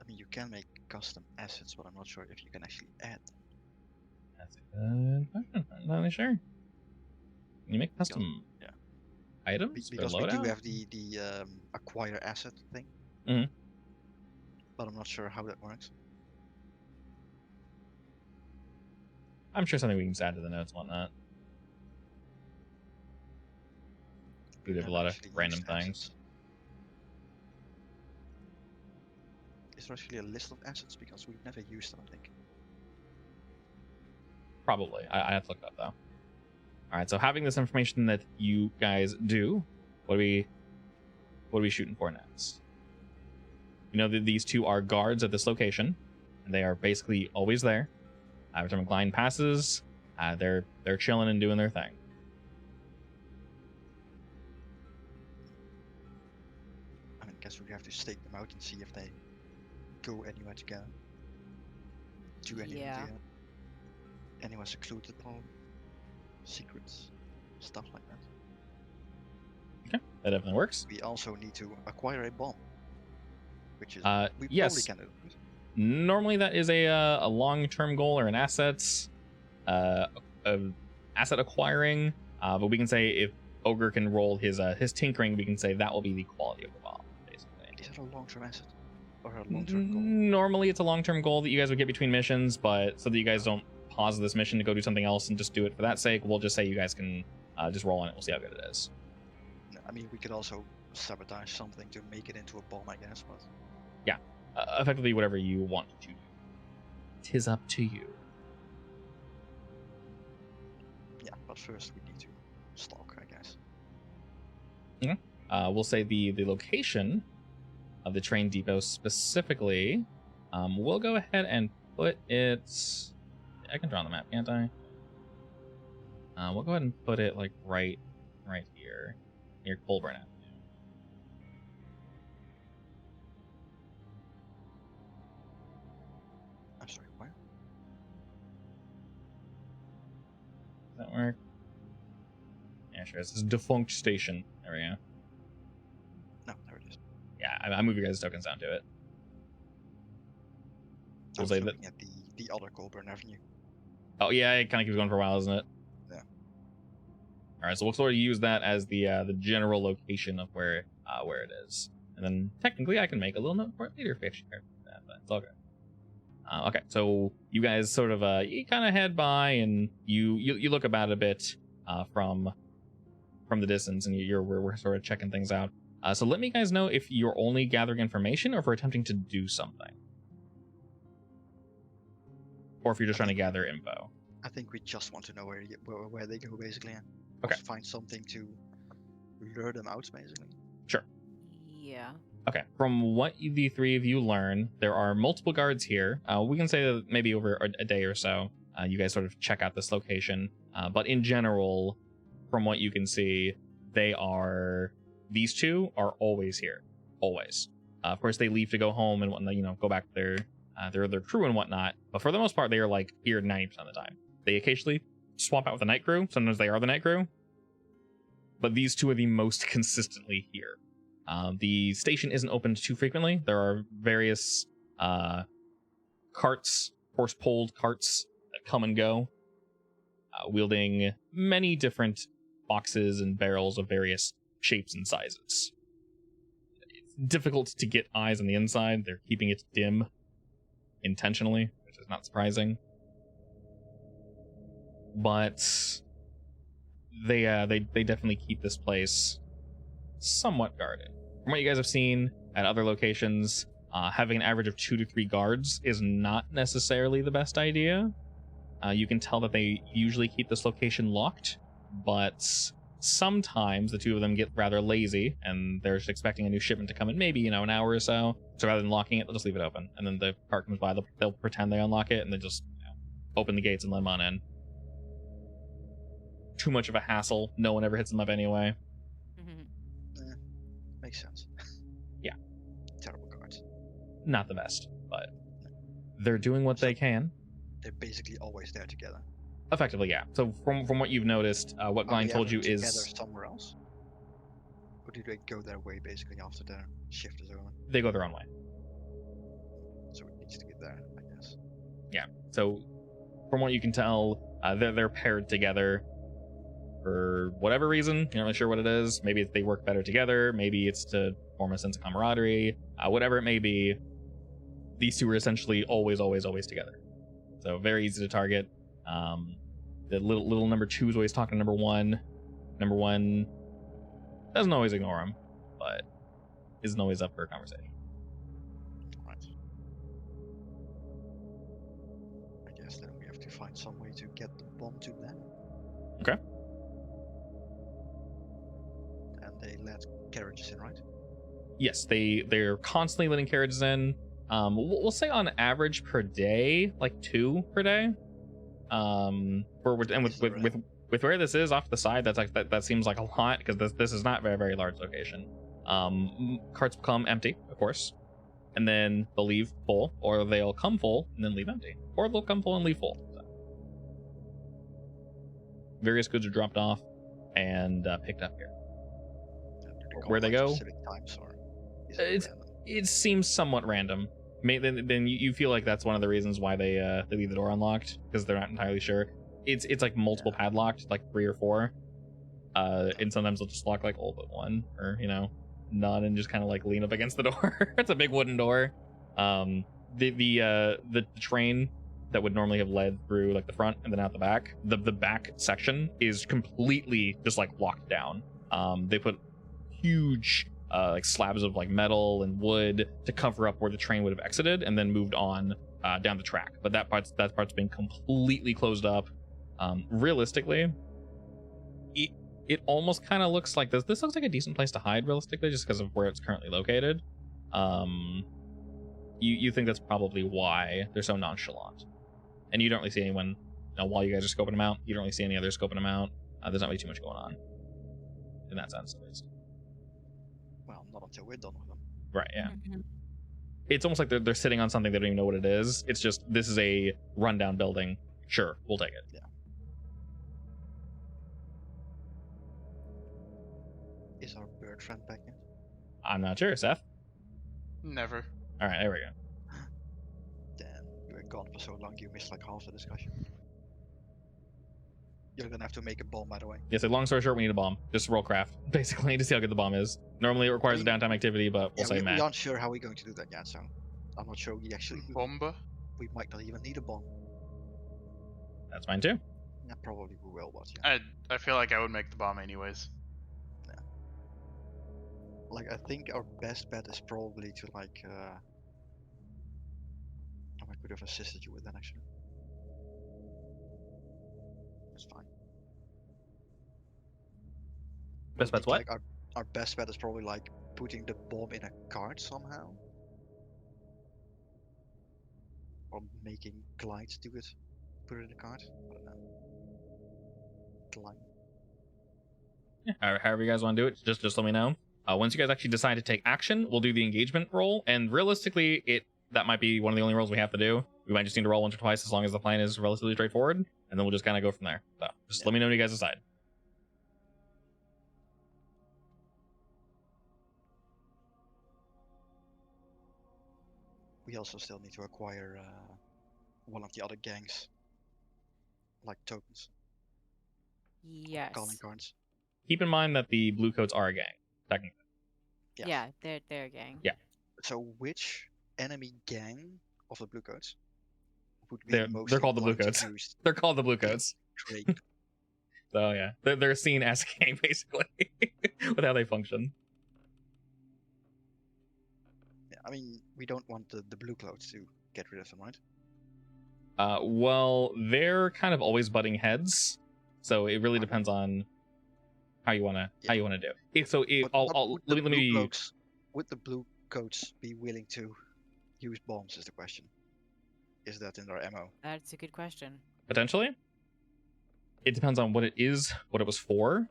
I mean, you can make custom assets, but I'm not sure if you can actually add them. That's a good question. I'm not really sure. Can you make custom yeah. items? Because or we do loadout? have the acquire asset thing. Mhm. But I'm not sure how that works. I'm sure something we can just add to the notes and whatnot. We have a Never lot of actually random used things. assets. Is there actually a list of assets? Because we've never used them, I think. Probably. I have to look it up though. All right. So having this information that you guys do, what are we shooting for next? You know that these two are guards at this location, and they are basically always there. Every time a client passes, they're chilling and doing their thing. I mean, guess we have to stake them out and see if they go anywhere together. Do anything Yeah. together. Anywhere secluded, probably. Secrets, stuff like that. Okay, that definitely works. We also need to acquire a bomb, which is we Yes. probably can do. Normally that is a long-term goal or an assets asset acquiring, but we can say if Ogre can roll his tinkering, we can say that will be the quality of the bomb, basically. Is that a long-term asset or a long-term goal? Normally it's a long-term goal that you guys would get between missions, but so that you guys don't pause this mission to go do something else and just do it for that sake, we'll just say you guys can just roll on it. We'll see how good it is. No, I mean, we could also sabotage something to make it into a bomb, I guess, but Effectively whatever you want to do. 'Tis up to you. yeah. But first we need to stalk, I guess. We'll say the location of the train depot specifically. We'll go ahead and put it. I can draw on the map, can't I? We'll go ahead and put it like right here, near Colburn Avenue. I'm sorry, where? Does that work? Yeah, sure. This is defunct station. There we go. No, there it is. Yeah, I move your guys' tokens down to it. I We'll was say that. looking at the other Colburn Avenue. Oh yeah, it kind of keeps going for a while, isn't it? Yeah. All right, so we'll sort of use that as the general location of where it is, And then technically I can make a little note for it later if we actually care about that, but it's all good. Okay, so you guys sort of you kind of head by, and you look about a bit from the distance, and we're sort of checking things out. So let me guys know if you're only gathering information or if we're attempting to do something, or if you're just trying to gather info. I think we just want to know where they go, basically. And Okay. also find something to lure them out, basically. Sure. Yeah. Okay, from what the three of you learn, there are multiple guards here. We can say that maybe over a day or so, you guys sort of check out this location. But in general, from what you can see, these two are always here, always. Of course, they leave to go home and whatnot, go back to their crew and whatnot. But for the most part, they are like here 90% of the time. They occasionally swap out with the night crew. Sometimes they are the night crew. But these two are the most consistently here. The station isn't opened too frequently. There are various carts, horse-pulled carts that come and go, wielding many different boxes and barrels of various shapes and sizes. It's difficult to get eyes on the inside. They're keeping it dim intentionally, which is not surprising. But they definitely keep this place somewhat guarded. From what you guys have seen at other locations, having an average of 2 to 3 guards is not necessarily the best idea. You can tell that they usually keep this location locked, but sometimes the two of them get rather lazy and they're just expecting a new shipment to come in maybe, an hour or so. So rather than locking it, they'll just leave it open. And then the cart comes by, they'll pretend they unlock it and then just open the gates and let them on in. Too much of a hassle. No one ever hits them up anyway. Makes sense. Yeah. Terrible cards. Not the best, but they're doing what they can. They're basically always there together. Effectively, yeah. So from what you've noticed, what Glenn told you together is somewhere else, or do they go their way basically after their shift is over? they go their own way. So it needs to get there, I guess. Yeah. So from what you can tell, they're paired together for whatever reason. You're not really sure what it is. Maybe they work better together. Maybe it's to form a sense of camaraderie. Whatever it may be, these two are essentially always together. So very easy to target. The little number 2 is always talking to number 1. Number 1 doesn't always ignore him, but isn't always up for a conversation. Right. I guess then we have to find some way to get the bomb to them. Okay. And they let carriages in, right? Yes, they're constantly letting carriages in. We'll say on average per day, like 2 per day. With where this is off to the side, that seems like a lot because this is not a very, very large location. Carts will come empty, of course, and then they'll leave full, or they'll come full and then leave empty, or they'll come full and leave full. So, various goods are dropped off and picked up here. Where they go? Specific times, or is it random? It seems somewhat random. Then you feel like that's one of the reasons why they leave the door unlocked, because they're not entirely sure. It's like multiple padlocked, like 3 or 4, and sometimes they'll just lock like all but 1, or none, and just kind of like lean up against the door. It's a big wooden door. The train that would normally have led through like the front and then out the back, the back section is completely just like locked down. They put huge like slabs of like metal and wood to cover up where the train would have exited and then moved on down the track, but that part's been completely closed up. Realistically, it almost kind of looks like this looks like a decent place to hide, realistically, just because of where it's currently located. You think that's probably why they're so nonchalant, and you don't really see anyone while you guys are scoping them out. You don't really see any others scoping them out. There's not really too much going on in that sense, at least. Well, not until we're done with them. Right, yeah. It's almost like they're sitting on something they don't even know what it is. It's just, this is a rundown building. Sure, we'll take it. Yeah. Is our bird friend back yet? I'm not sure, Seth. Never. All right, there we go. Damn, you were gone for so long you missed like half the discussion. You're gonna have to make a bomb, by the way. Yeah, so long story short, we need a bomb. Just roll craft, basically, to see how good the bomb is. Normally it requires a mean, downtime activity, but we'll say we meh. aren't sure how we're going to do that yet, so I'm not sure we actually. Bomba. We might not even need a bomb. That's fine too. Yeah, probably we will, but yeah. I feel like I would make the bomb anyways. Like, I think our best bet is probably to like. Oh, I could have assisted you with that actually. That's fine. Best I bet's think, what? Like, our best bet is probably like putting the bomb in a cart somehow. Or making glides do it. Put it in a cart. I don't know. Glide. However you guys want to do it, just let me know. Once you guys actually decide to take action, we'll do the engagement roll, and realistically, that might be one of the only rolls we have to do. We might just need to roll once or twice as long as the plan is relatively straightforward, and then we'll just kind of go from there. So just let me know when you guys decide. We also still need to acquire one of the other gangs, like tokens, Yes. calling cards. Keep in mind that the blue coats are a gang, technically. Yeah, they're a gang. Yeah. So which enemy gang of the blue coats would be They're most called the blue inclined to coats. use They're called the blue coats. trade? So yeah, they're seen as a gang basically with how they function. Yeah, I mean, we don't want the blue coats to get rid of them, right? Well, they're kind of always butting heads, so it really Okay. depends on how you wanna do it. So But would the let blue me coats- would the blue coats be willing to use bombs? Is the question. Is that in their MO? That's a good question. potentially. It depends on what it is, what it was for,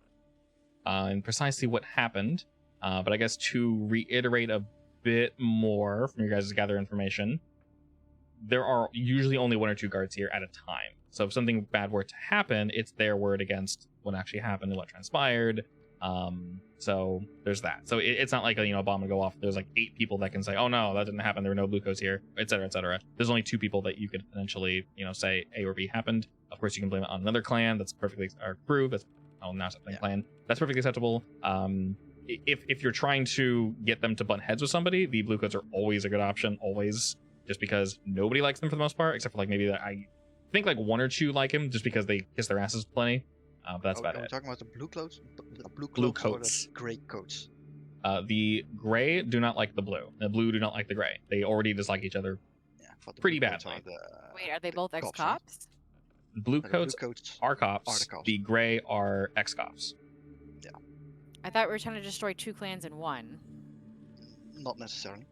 and precisely what happened. But I guess to reiterate a bit more from your guys' gather information, there are usually only one or two guards here at a time. So if something bad were to happen, it's their word against what actually happened and what transpired. So there's that. So it's not like a bomb would go off. There's like 8 people that can say, "Oh no, that didn't happen. There were no blue coats here," etc., etc. There's only 2 people that you could potentially say A or B happened. Of course, you can blame it on another clan. That's perfectly or crew. That's now something clan. That's perfectly acceptable. If you're trying to get them to butt heads with somebody, the blue coats are always a good option. Always. Just because nobody likes them for the most part, except for like maybe I think like 1 or 2 like him just because they kiss their asses plenty. But that's about Are we it. talking about the blue coats? The blue Blue coats coats. or the gray coats? The gray do not like the blue. The blue do not like the gray. They already dislike each other. Yeah, but the Pretty blue coats badly. Wait, are they the both cops, right? ex-cops? The blue No, the coats blue coats are cops. are the cops. The gray are ex-cops. I thought we were trying to destroy 2 clans in one. Not necessarily.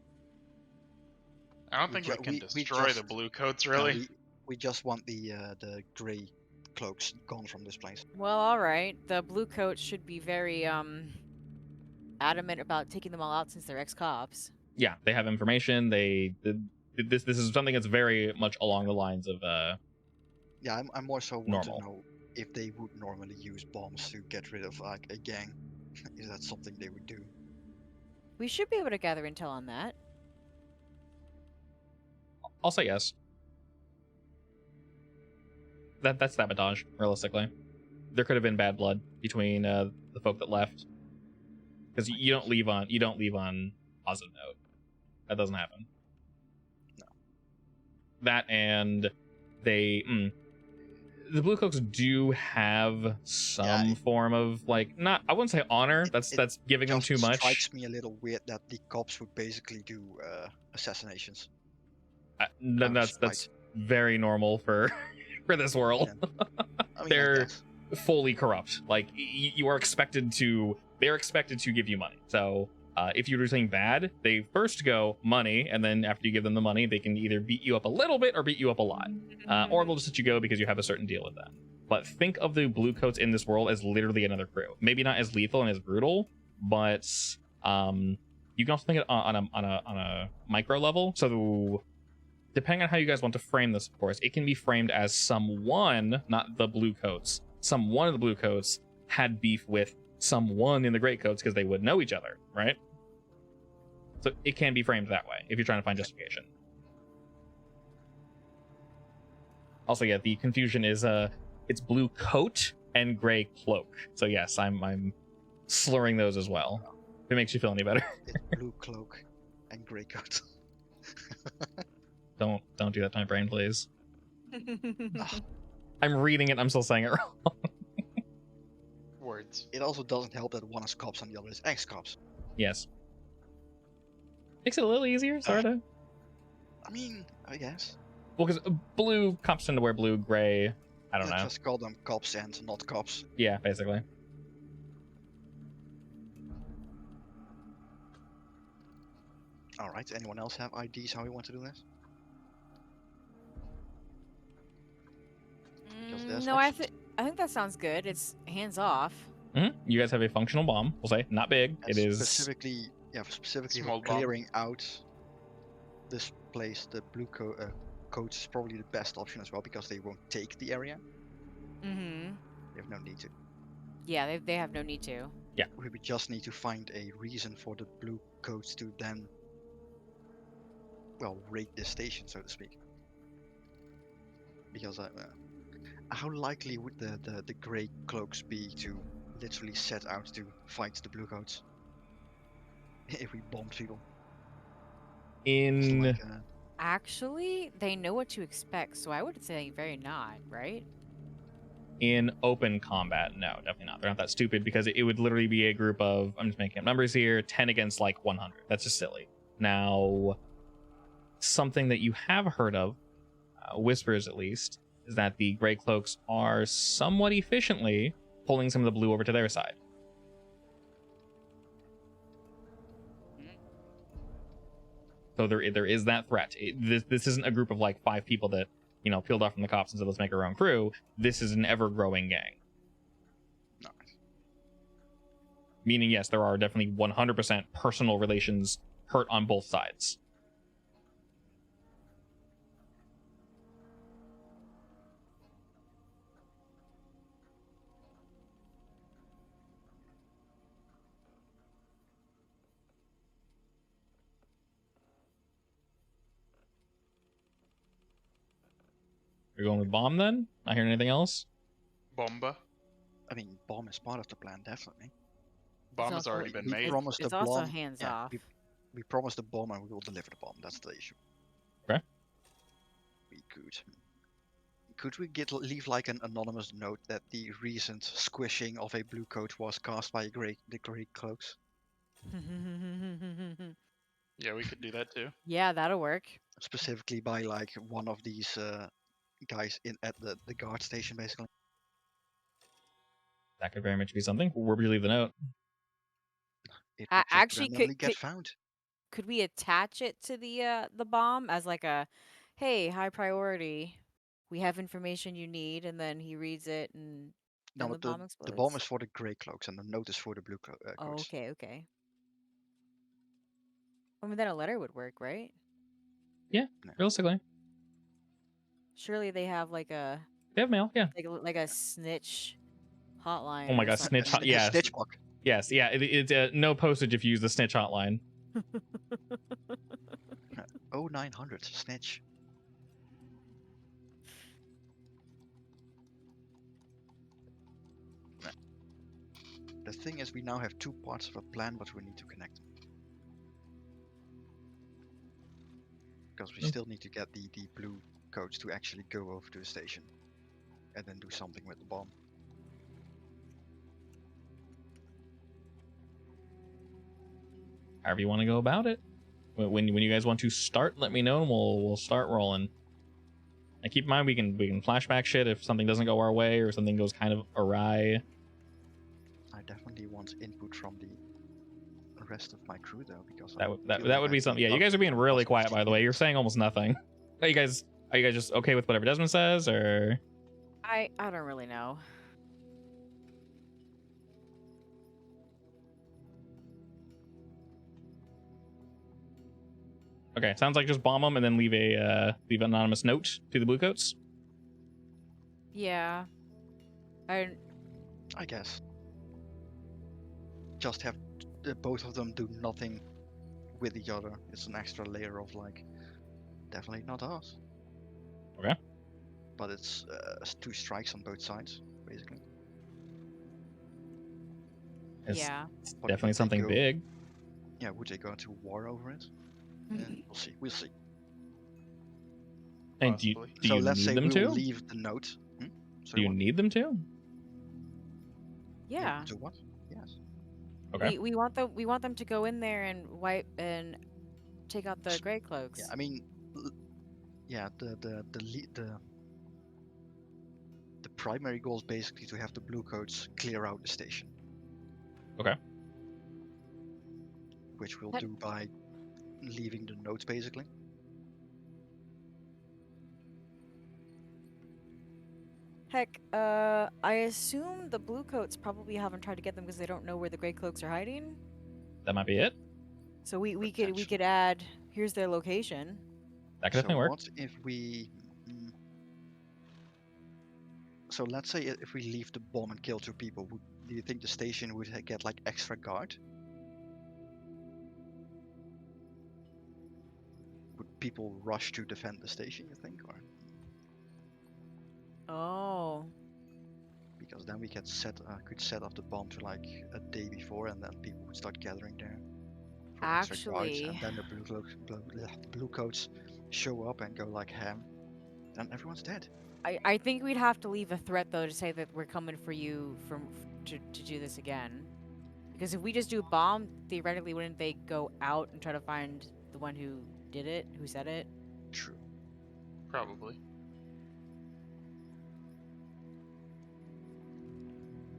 I don't We think we ju- can we destroy the just- blue coats No, really. we just want the gray cloaks gone from this place. Well, all right. The blue coats should be very adamant about taking them all out since they're ex-cops. Yeah, they have information. This is something that's very much along the lines of Yeah, I'm more so want Normal. to know if they would normally use bombs to get rid of like a gang. Is that something they would do? We should be able to gather intel on that. I'll say yes. That's sabotage, realistically. There could have been bad blood between the folk that left. Because you don't leave on positive note. That doesn't happen. No. That and the blue coats do have some form of like not I wouldn't say honor. That's giving them Just too much. strikes me a little weird that the cops would basically do assassinations. That's very normal for for this world. Yeah. I mean, I They're guess. fully corrupt. Like you are expected to. They're expected to give you money. So if you do something bad, they first go money, and then after you give them the money, they can either beat you up a little bit or beat you up a lot, or they'll just let you go because you have a certain deal with them. But think of the blue coats in this world as literally another crew. Maybe not as lethal and as brutal, but you can also think it on a micro level. So depending on how you guys want to frame this, of course, it can be framed as someone, not the blue coats, someone of the blue coats had beef with someone in the gray coats because they would know each other, right? So it can be framed that way if you're trying to find justification. Also, yeah, the confusion is it's blue coat and gray cloak. So yes, I'm slurring those as well. If it makes you feel any better. It's blue cloak and grey coat. Don't do that to my brain, please. Ah, I'm reading it and I'm still saying it wrong. Words. it also doesn't help that one is cops and the other is ex-cops. Yes. Makes it a little easier, sort of. I mean, I guess. Well, because blue cops tend to wear blue, gray. I don't Yeah, know. just call them cops and not cops. Yeah, basically. Alright, anyone else have ideas how we want to do this? Because there's No, I options. think that sounds good. It's hands off. You guys have a functional bomb. We'll say not big. And It is. specifically, specifically Small for bomb. clearing out this place. The blue coats is probably the best option as well because they won't take the area. Mm-hmm. They have no need to. Yeah, they have no need to. We just need to find a reason for the blue coats to then, well, raid this station, so to speak. Because how likely would the grey cloaks be to literally set out to fight the blue coats if we bomb people? It's In like, Actually, they know what to expect, so I would say very not, right? in open combat, no, definitely not. They're not that stupid because it would literally be a group of, I'm just making up numbers here, 10 against like 100. That's just silly. Now, something that you have heard of, whispers at least, is that the gray cloaks are somewhat efficiently pulling some of the blue over to their side. So there is that threat. This isn't a group of like 5 people that, peeled off from the cops and said, let's make our own crew. This is an ever-growing gang. no. Meaning, yes, there are definitely 100% personal relations hurt on both sides. You're going with bomb then? Not hearing anything else? Bomba. I mean, bomb is part of the plan, definitely. Bomb It's has also- already been we made. promised It's the also bomb. hands yeah, off. we promised the bomb and we will deliver the bomb. That's the issue. Okay. We could we leave like an anonymous note that the recent squishing of a blue coat was caused by the grey cloaks? Yeah, we could do that too. Yeah, that'll work. Specifically by like one of these guys at the guard station, basically. That could very much be something. Where would you leave the note? It A- would just actually, randomly get found. Could we attach it to the bomb as like a, hey, high priority, we have information you need, and then he reads it and No, then the but bomb the explodes. bomb is for the grey cloaks and the note is for the blue Oh, coats. okay. I mean, then a letter would work, right? Yeah, No. realistically. Surely they have like a They have mail, yeah. like a snitch hotline. Oh my or god, something. snitch hot. Yes. Stitch book. Yes, yeah. It's no postage if you use the snitch hotline. 0900 snitch. The thing is, we now have 2 parts of a plan, but we need to connect them. Because we still need to get the blue coats to actually go over to the station. And then do something with the bomb. However you want to go about it. When you guys want to start, let me know and we'll start rolling. And keep in mind we can flashback shit if something doesn't go our way or something goes kind of awry. I definitely want input from the rest of my crew though, because That would be something. Yeah, you guys are being really quiet by the way. You're saying almost nothing. Are you guys just okay with whatever Desmond says, or? I don't really know. Okay, sounds like just bomb them and then leave an anonymous note to the bluecoats. Yeah. I guess. Just have both of them do nothing with each other. It's an extra layer of like, definitely not us. Okay. But it's 2 strikes on both sides, basically. It's yeah. definitely something big. Yeah, would they go into war over it? We'll see. We'll see. And do Possibly. you So let's need say them we will to? leave the note. Do Sorry, you what? need them to? Yeah. To what? Yes. Okay. We want them to go in there and wipe and take out the gray cloaks. Yeah, I mean, yeah, the primary goal is basically to have the blue coats clear out the station. Okay. Which we'll That- do by leaving the notes, basically. Heck, I assume the blue coats probably haven't tried to get them because they don't know where the gray cloaks are hiding. That might be it. So we could Potentially. add, here's their location. That could So definitely work. what if we? So let's say if we leave the bomb and kill 2 people, do you think the station would get like extra guard? Would people rush to defend the station? You think, or Oh. because then we could set off the bomb to like a day before, and then people would start gathering there for extra guards, and Actually, then the blue coats show up and go like ham, and everyone's dead. I think we'd have to leave a threat though to say that we're coming for you to do this again. Because if we just do a bomb, theoretically, wouldn't they go out and try to find the one who did it, who said it? True. Probably.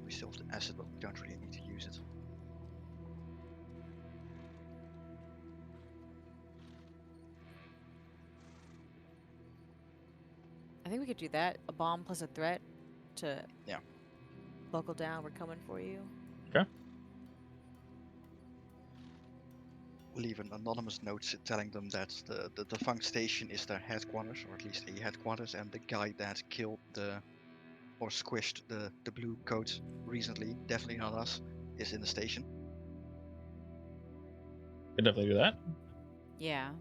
We still have the asset, but we don't really need to use it. I think we could do that. A bomb plus a threat to Yeah. buckle down. We're coming for you. Leave an anonymous note telling them that the defunct station is their headquarters, or at least a headquarters, and the guy that killed or squished the blue coat recently, definitely not us, is in the station. Could definitely do that. Yeah.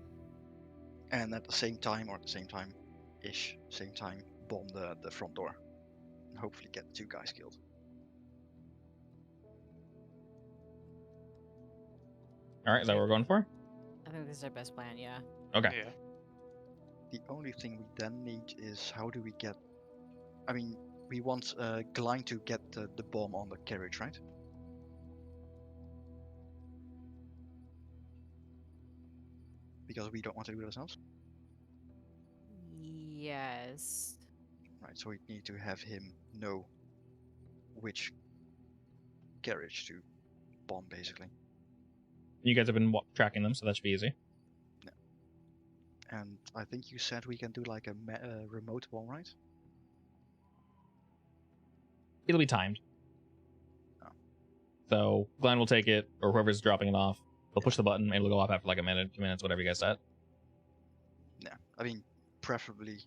And at the same time, or at the same time-ish, same time, bomb the front door. And hopefully get the 2 guys killed. All right. Is that what we're going for? I think this is our best plan, yeah. Okay. Yeah. The only thing we then need is how do we get... I mean, we want Glein to get the bomb on the carriage, right? Because we don't want to do it ourselves. Yes. Right, so we need to have him know which carriage to bomb, basically. You guys have been tracking them, so that should be easy. And I think you said we can do like a remote bomb, right? It'll be timed. Oh. So Glenn will take it, or whoever's dropping it off. They'll push the button, and it'll go off after like a minute, 2 minutes, whatever you guys said. Yeah, I mean, preferably,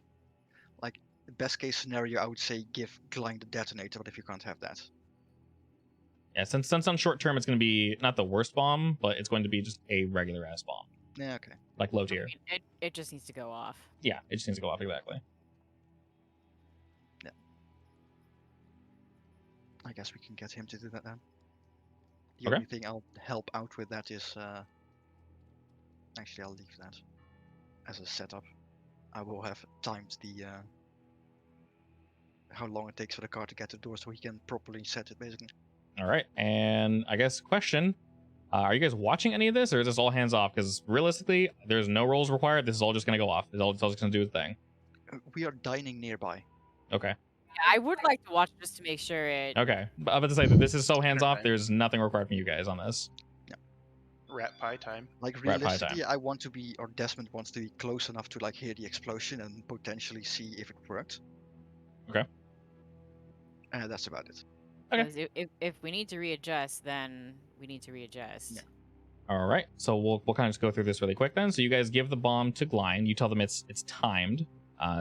like, best case scenario, I would say give Glein the detonator, but if you can't have that. Yeah, since on short term, it's going to be not the worst bomb, but it's going to be just a regular ass bomb, Yeah, okay. like low I tier. mean, it just needs to go off. Yeah, it just needs to go off exactly. I guess we can get him to do that then. The Okay. only thing I'll help out with that is, actually I'll leave that as a setup. I will have timed the, how long it takes for the car to get to the door so he can properly set it, basically. All right, and I guess question: are you guys watching any of this, or is this all hands off? Because realistically, there's no rolls required. This is all just going to go off. It's all just going to do its thing. We are dining nearby. Okay. I would like to watch just to make sure it. Okay. But I'm about to say that this is so hands off. Okay. There's nothing required from you guys on this. Rat pie time. Like Rat pie realistically, I want to be, or Desmond wants to be close enough to like hear the explosion and potentially see if it worked. Okay. That's about it. Okay. 'Cause if we need to readjust, then we need to readjust. Yeah. All right. So we'll kind of just go through this really quick then. So you guys give the bomb to Glein. You tell them it's timed.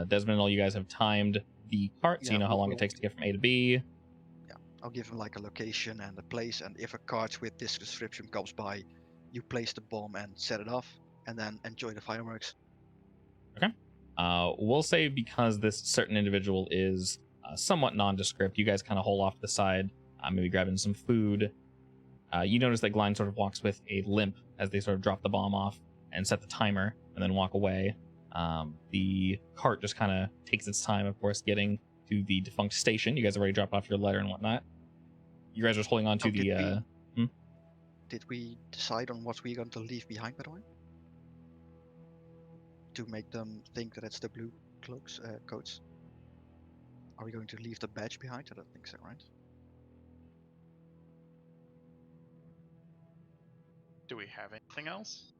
Desmond and all you guys have timed the cart, so you Yeah, know how long it we'll- takes to get from A to B. I'll give him like a location and a place, and if a cart with this description comes by, you place the bomb and set it off, and then enjoy the fireworks. We'll say because this certain individual is somewhat nondescript, you guys kind of hold off to the side, maybe grabbing some food, You notice that Glein sort of walks with a limp as they sort of drop the bomb off and set the timer and then walk away. The cart just kind of takes its time, of course, getting to the defunct station. You guys already dropped off your letter and whatnot. You guys are just holding on to Did we decide on what we're going to leave behind, by the way? To make them think that it's the blue cloaks, coats? Are we going to leave the badge behind? I don't think so, right? Do we have anything else?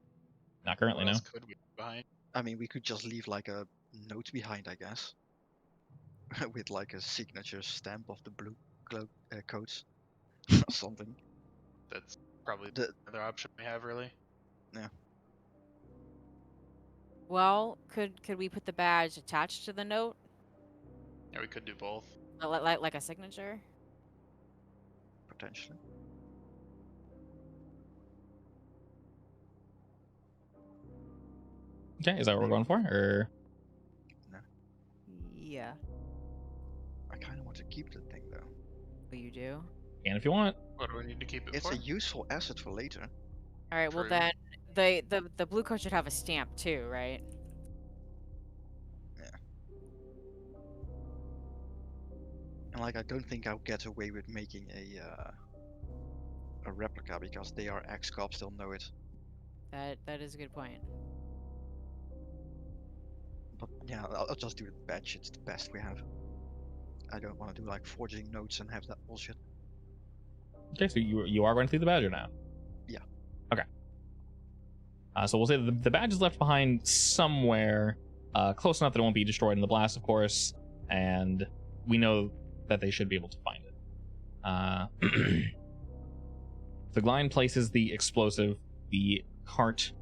Not currently, What no. else could we leave behind? I mean, we could just leave like a note behind, I guess. With like a signature stamp of the blue cloak coats or something. That's probably The- the other option we have, really. Well, could we put the badge attached to the note, Yeah, we could do both. like a signature? Potentially. Okay, is that what we're going for? Or Yeah. I kind of want to keep the thing though. Well, you do. and if you want, What do we need to keep it It's for? a useful asset for later. All right. Well, True. then the blue coat should have a stamp too, right? And like, I don't think I'll get away with making a replica because they are ex-cops. They'll know it. That is a good point. But yeah, I'll just do the badge. It's the best we have. I don't want to do like forging notes and have that bullshit. okay, so you are going to leave the badge now? Yeah. Okay. So we'll say that the badge is left behind somewhere, close enough that it won't be destroyed in the blast, of course, and we know that they should be able to find it. The Glein places the explosive. The cart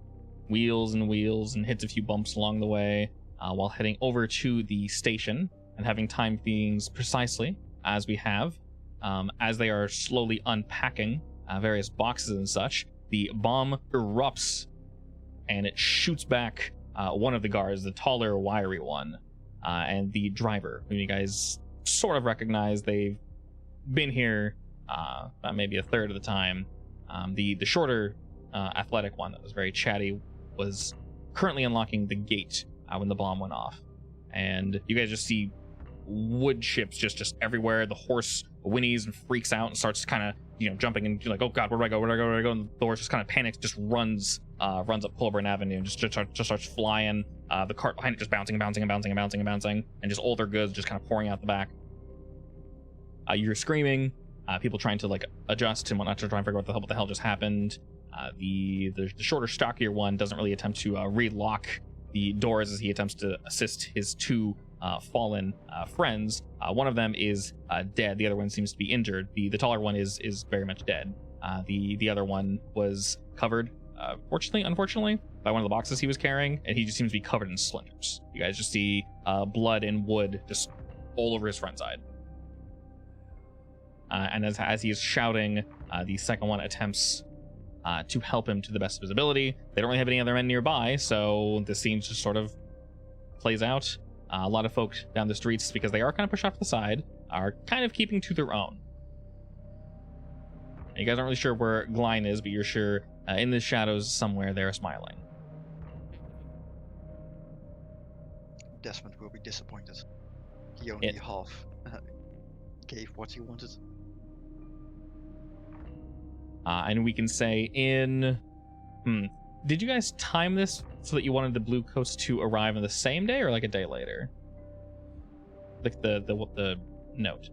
wheels and hits a few bumps along the way while heading over to the station and having timed things precisely as we have. As they are slowly unpacking various boxes and such, the bomb erupts and it shoots back one of the guards, the taller, wiry one, and the driver, who you guys sort of recognize. They've been here maybe a third of the time. The shorter, athletic one that was very chatty was currently unlocking the gate when the bomb went off. And you guys just see wood chips just everywhere. The horse whinnies and freaks out and starts kind of jumping and like, oh god, where do I go? And the horse just kind of panics, just runs up Culverine Avenue and just starts flying. The cart behind it just bouncing, and just all their goods just kind of pouring out the back. You're screaming, people trying to like adjust and whatnot to try and figure out what the hell just happened. The shorter, stockier one doesn't really attempt to relock the doors as he attempts to assist his two fallen friends. One of them is dead. The other one seems to be injured. The taller one is very much dead. The other one was covered, unfortunately, by one of the boxes he was carrying, and he just seems to be covered in splinters. You guys just see blood and wood just all over his front side. And as he is shouting, the second one attempts to help him to the best of his ability. They don't really have any other men nearby, so the scene just sort of plays out. A lot of folk down the streets, because they are kind of pushed off to the side, are kind of keeping to their own. And you guys aren't really sure where Glein is, but you're sure in the shadows somewhere they're smiling. Desmond will be disappointed. He only half gave what he wanted. And we can say did you guys time this so that you wanted the blue coats to arrive on the same day or like a day later? Like the note.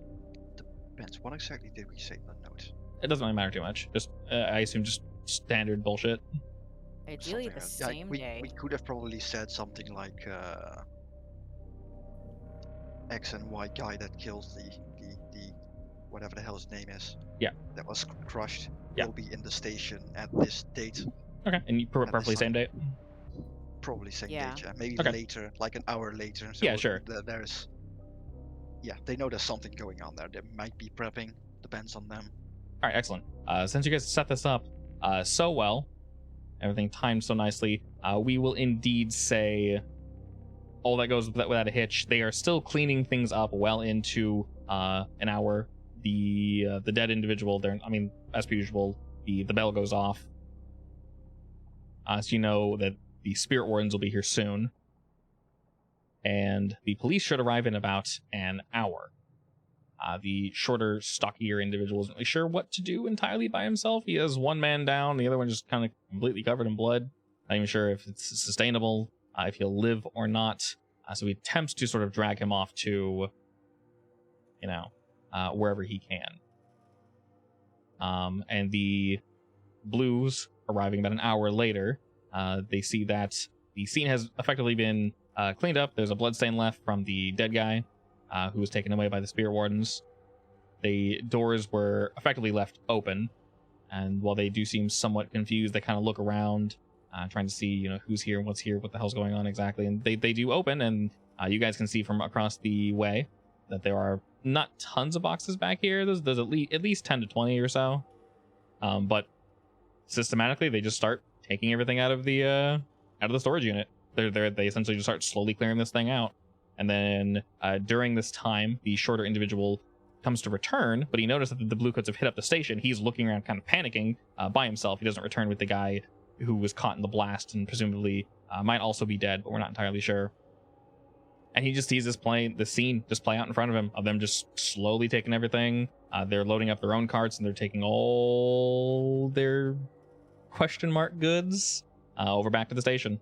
Depends. What exactly did we say in the note? It doesn't really matter too much. Just I assume just standard bullshit. Ideally, Something the else. Yeah, same day. we could have probably said something like X and Y guy that kills the whatever the hell his name is. Yeah. That was crushed. Yeah. Will be in the station at this date. Okay, and you preferably same date. Probably same Yeah. date. Yeah. Maybe Okay. later, like an hour later. So Yeah, sure. There's. Yeah, they know there's something going on there. They might be prepping. Depends on them. All right, excellent. Since you guys set this up so well, everything timed so nicely, we will indeed say all that goes without a hitch. They are still cleaning things up well into an hour. The dead individual, as per usual, the bell goes off. So you know that the spirit wardens will be here soon. And the police should arrive in about an hour. The shorter, stockier individual isn't really sure what to do entirely by himself. He has one man down, the other one just kind of completely covered in blood. Not even sure if it's sustainable, if he'll live or not. So he attempts to sort of drag him off to, wherever he can. And the Blues, arriving about an hour later, they see that the scene has effectively been cleaned up. There's a bloodstain left from the dead guy who was taken away by the spirit wardens. The doors were effectively left open, and while they do seem somewhat confused, they kind of look around, trying to see, who's here, what's here, what the hell's going on exactly. And they do open, and you guys can see from across the way that there are not tons of boxes back here. There's at least 10 to 20 or so. But systematically, they just start taking everything out of the storage unit. They essentially just start slowly clearing this thing out. And then during this time, the shorter individual comes to return, but he noticed that the Bluecoats have hit up the station. He's looking around kind of panicking by himself. He doesn't return with the guy who was caught in the blast and presumably might also be dead, but we're not entirely sure. And he just sees the scene just play out in front of him, of them just slowly taking everything. They're loading up their own carts, and they're taking all their question mark goods over back to the station.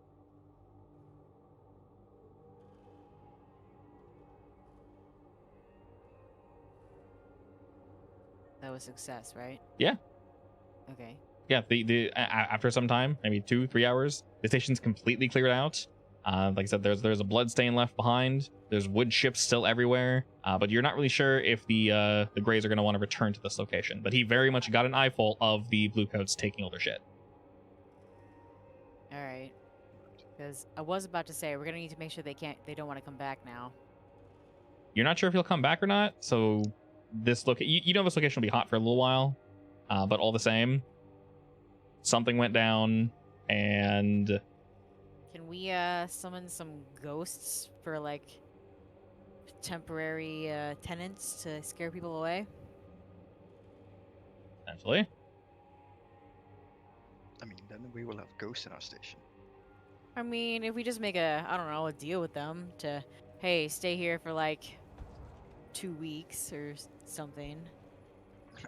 That was success, right? Yeah. Okay. Yeah, after some time, maybe 2-3 hours, the station's completely cleared out. Like I said, there's a blood stain left behind. There's wood chips still everywhere, but you're not really sure if the Greys are going to want to return to this location. But he very much got an eyeful of the Bluecoats taking all their shit. All right. Because I was about to say we're gonna need to make sure they don't want to come back now. You're not sure if he'll come back or not, so this you know this location will be hot for a little while, but all the same, something went down, and Can we summon some ghosts for like temporary tenants to scare people away? essentially, I mean, then we will have ghosts in our station. I mean, if we just make a deal with them to, hey, stay here for like 2 weeks or something.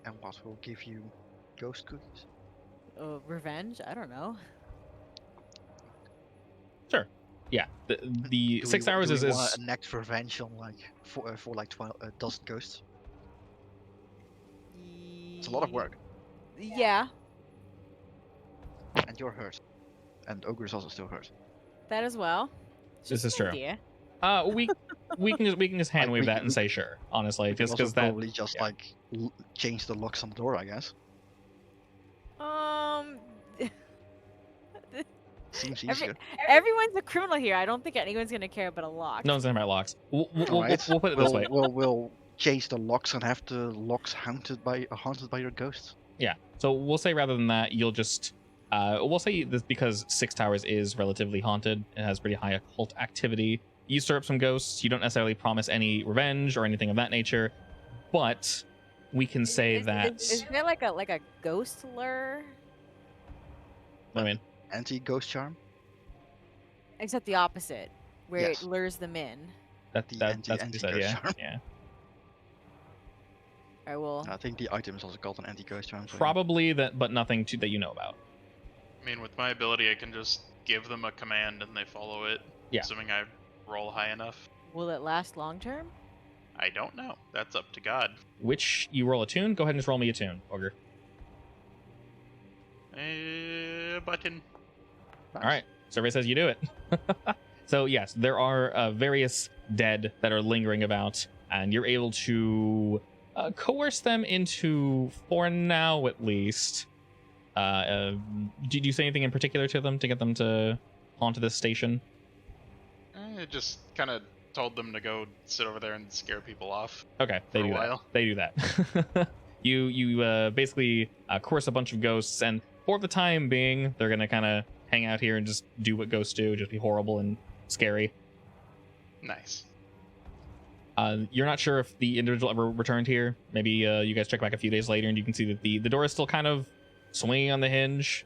And what will give you ghost cookies? Revenge? I don't know. sure, yeah. The Do 6 we, hours do is we want to enact revenge on like for like 12 dozen ghosts? It's a lot of work, Yeah, and you're hurt, and Ogre is also still hurt. that as well. It's This just is an true. idea. we can just hand Like, wave we that can- and say sure. Honestly, We can just also because that probably just yeah. like change the locks on the door, I guess. Seems easier. Everyone's a criminal here. I don't think anyone's gonna care about a lock. no one's talking about locks. We'll Alright, put it this way. We'll change the locks and have the locks haunted by your ghosts. Yeah. So we'll say rather than that, you'll just we'll say this because Six Towers is relatively haunted. It has pretty high occult activity. You stir up some ghosts. You don't necessarily promise any revenge or anything of that nature, but we can say that. Is there like a ghost lure? I mean, Anti-ghost charm. Except the opposite, where Yes. it lures them in. that's what you said. anti-ghost Yeah. charm. Yeah. Alright, well, I think the item is also called an anti-ghost charm. so yeah. Probably that, but nothing that you know about. I mean, with my ability, I can just give them a command and they follow it. Yeah. Assuming I roll high enough. will it last long term? I don't know. That's up to God. Which you roll a tune. Go ahead and just roll me a tune, Ogre. Button. All right. Survey says you do it. So yes, there are various dead that are lingering about, and you're able to coerce them into, for now at least. Did you say anything in particular to them to get them to onto this station? I just kind of told them to go sit over there and scare people off. Okay, they For a do that. while. They do that. you basically coerce a bunch of ghosts, and for the time being, they're gonna kind of hang out here and just do what ghosts do, just be horrible and scary. Nice. You're not sure if the individual ever returned here. Maybe you guys check back a few days later and you can see that the door is still kind of swinging on the hinge.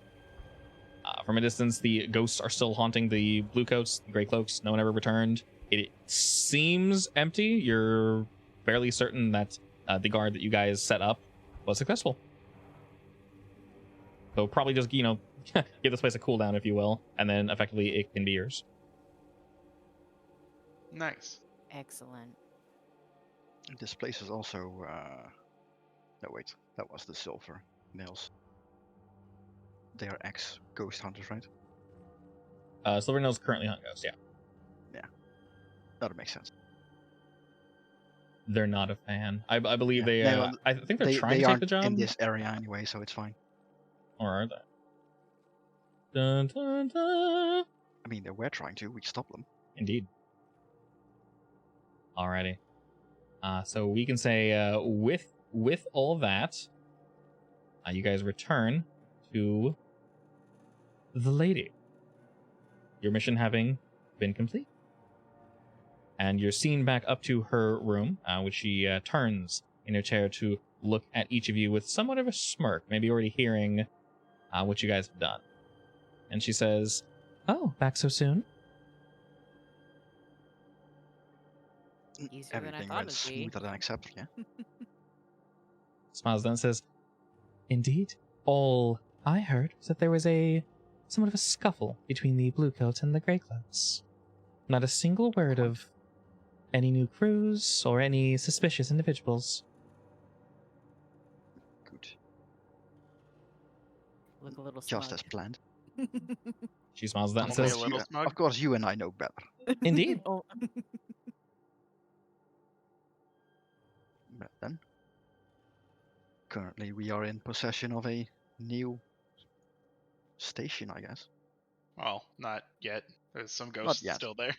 From a distance, the ghosts are still haunting the blue coats, the gray cloaks. No one ever returned. It seems empty. You're fairly certain that the guard that you guys set up was successful. So probably just, you know, give this place a cooldown, if you will, and then effectively it can be yours. Nice. Excellent. This place is also. No, wait. That was the silver nails. They are ex-ghost hunters, right? Silver Nails currently hunt ghosts, yeah. That makes sense. They're not a fan. I believe Yeah. they. No, I think they're trying they to take aren't the job. in this area anyway, so it's fine. Or are they? Dun, dun, dun. I mean, they were trying to. We stopped them. Indeed. Alrighty. So we can say with all that, you guys return to the lady. Your mission having been complete. And you're seen back up to her room, which she turns in her chair to look at each of you with somewhat of a smirk, maybe already hearing what you guys have done. And she says, "Oh, back so soon?" Easier than I Everything thought went it'd be. smoother than accepted, yeah? Smiles then and says, "Indeed. All I heard was that there was somewhat of a scuffle between the Bluecoats and the Greycloaks. Not a single word of any new crews or any suspicious individuals." Good. Look a little Just smug. as planned. She smiles then and Only a says, little smug? Of course, you and I know better. "Indeed." Oh. But then, currently we are in possession of a new station, I guess. Well, not yet. There's some Not ghosts yet. still there.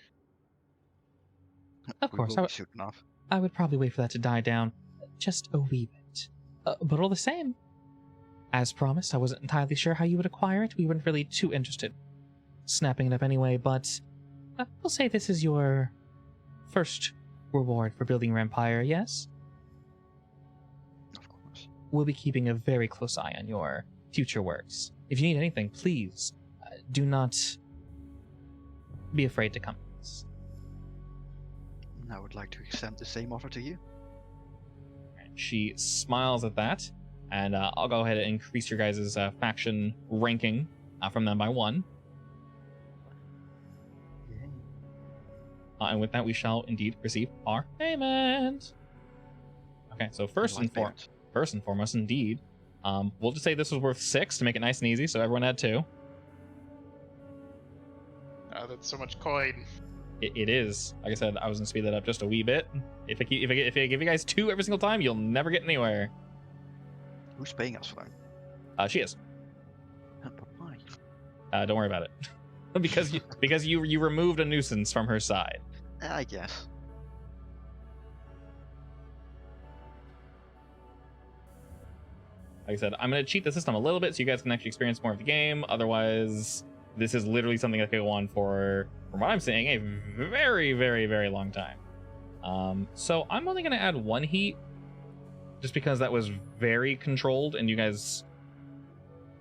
Of We course, will be soon enough. I would probably wait for that to die down just a wee bit. But all the same, as promised, I wasn't entirely sure how you would acquire it. We weren't really too interested snapping it up anyway, but we'll say this is your first reward for building your empire, yes? Of course. We'll be keeping a very close eye on your future works. If you need anything, please do not be afraid to come to us. And I would like to extend the same offer to you. She smiles at that, and I'll go ahead and increase your guys' faction ranking from them by 1. Yay. And with that, we shall indeed receive our payment. Okay, so first and foremost, indeed, we'll just say this was worth 6 to make it nice and easy, so everyone had 2. That's so much coin. It is. Like I said, I was gonna speed that up just a wee bit. If I give you guys 2 every single time, you'll never get anywhere. Who's paying us for them? She is. But why? Don't worry about it, because you removed a nuisance from her side. I guess. Like I said, I'm gonna cheat the system a little bit so you guys can actually experience more of the game. Otherwise, this is literally something that could go on for, from what I'm seeing, a very, very, very long time. So I'm only gonna add 1 heat, just because that was very controlled, and you guys,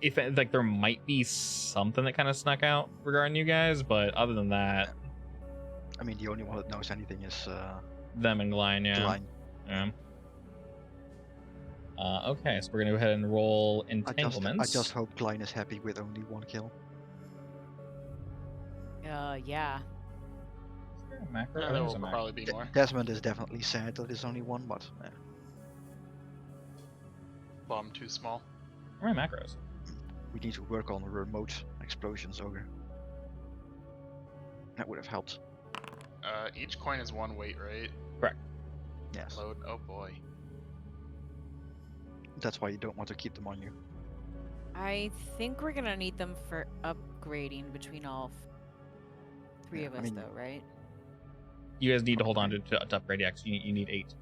if like there might be something that kind of snuck out regarding you guys, but other than that, I mean, the only one that knows anything is them and Glyne, yeah. Glyne. Yeah. Okay, so we're gonna go ahead and roll entanglements. I just hope Glyne is happy with only 1 kill. Yeah. Is there a macro? There There's will a macro. probably be more. Desmond is definitely sad that there's only 1, but Bomb too small. Where are my macros? we need to work on remote explosions, Ogre. That would have helped. Each coin is 1 weight, right? Yes. Load. Oh boy. That's why you don't want to keep them on you. I think we're gonna need them for upgrading between all 3 Yeah, of I us, mean- though, right? You guys need to hold on to upgrade X. You need 8.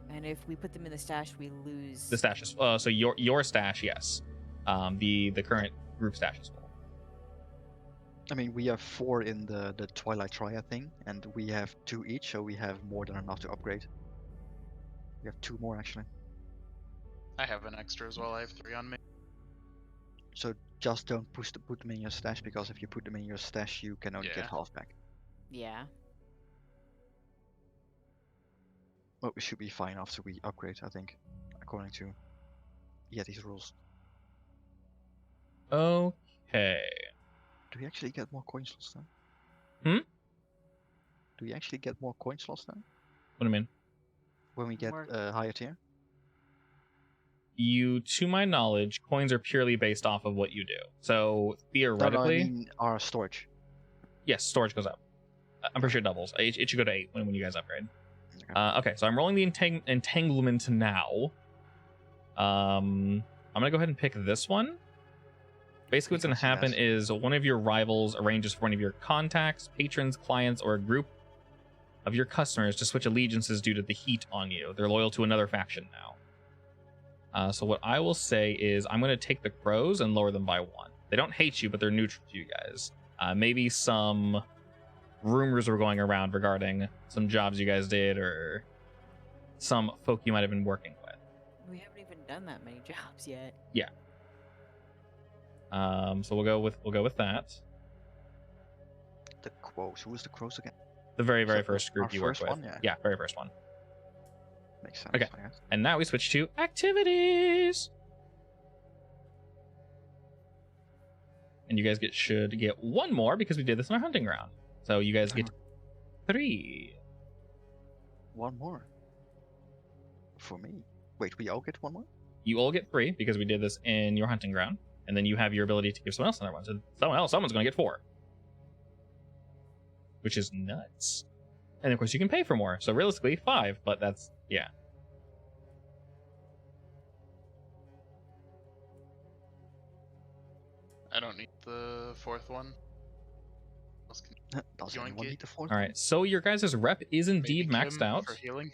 And if we put them in the stash, we lose. The stash is so your stash, yes. The current group stash is full. I mean, we have 4 in the Twilight Triad thing, and we have 2 each, so we have more than enough to upgrade. We have 2 more, actually. I have an extra as well. I have 3 on me. So just don't put them in your stash, because if you put them in your stash, you can only get Yeah. half back. Yeah. But we should be fine after we upgrade, I think, according to Yeti's rules. Okay. Do we actually get more coin slots then? Hmm? Do we actually get more coin slots then What do you mean? when we get More- higher tier? You, to my knowledge, coins are purely based off of what you do. So No, theoretically, I mean our storage. yes, storage goes up. I'm pretty sure it doubles. It should go to 8 when you guys upgrade. Okay. Okay, so I'm rolling the entanglement now. I'm gonna go ahead and pick this one. Basically, what's gonna Because happen yes. is one of your rivals arranges for one of your contacts, patrons, clients, or a group of your customers to switch allegiances due to the heat on you. They're loyal to another faction now. So what I will say is I'm going to take the crows and lower them by 1. They don't hate you, but they're neutral to you guys. Maybe some rumors were going around regarding some jobs you guys did or some folk you might have been working with. We haven't even done that many jobs yet. So we'll go with that. The crows. Who is the crows again? The very, very So first group our you work first with. one, yeah. Very first one. Makes sense. Okay. I guess. And now we switch to activities. And you guys should get 1 more because we did this in our hunting ground. So you guys get 3. One more. For me. Wait, we all get one more? You all get 3 because we did this in your hunting ground. And then you have your ability to give someone else another one. So someone's going to get 4. Which is nuts. And of course you can pay for more. So realistically 5, but that's, yeah. I don't need the 4th one. Does Yoink anyone it. need the fourth? All right. So your guys' rep is indeed Maybe maxed Kim out. for healing.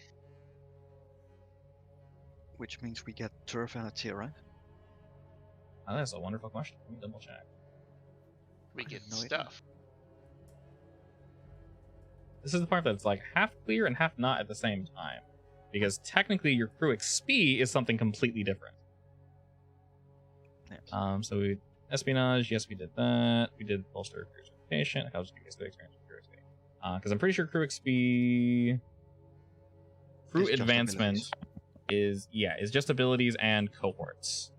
Which means we get turf and a tier, right? Oh, that's a wonderful question. Let me double check. We I get have no idea. stuff. This is the part that's like half clear and half not at the same time. Because technically your crew XP is something completely different. Yes. So we espionage, yes, we did that. We did bolster crew certification. I'll just give you guys the experience with crew XP. Because I'm pretty sure crew XP, crew It's just advancement abilities. is just abilities and cohorts.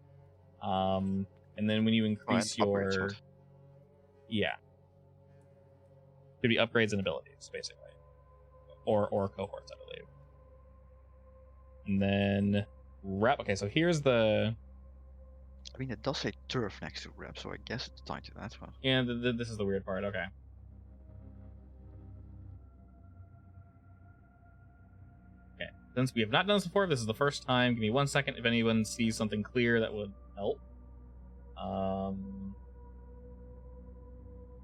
And then when you increase and upgrades, your right? could be upgrades and abilities basically, or cohorts, I believe. And then rep. Okay, so here's the I mean, it does say turf next to rep, so I guess it's tied to that one. yeah. This is the weird part. Okay. Okay. Since we have not done this before, this is the first time. Give me 1 second if anyone sees something clear that would help.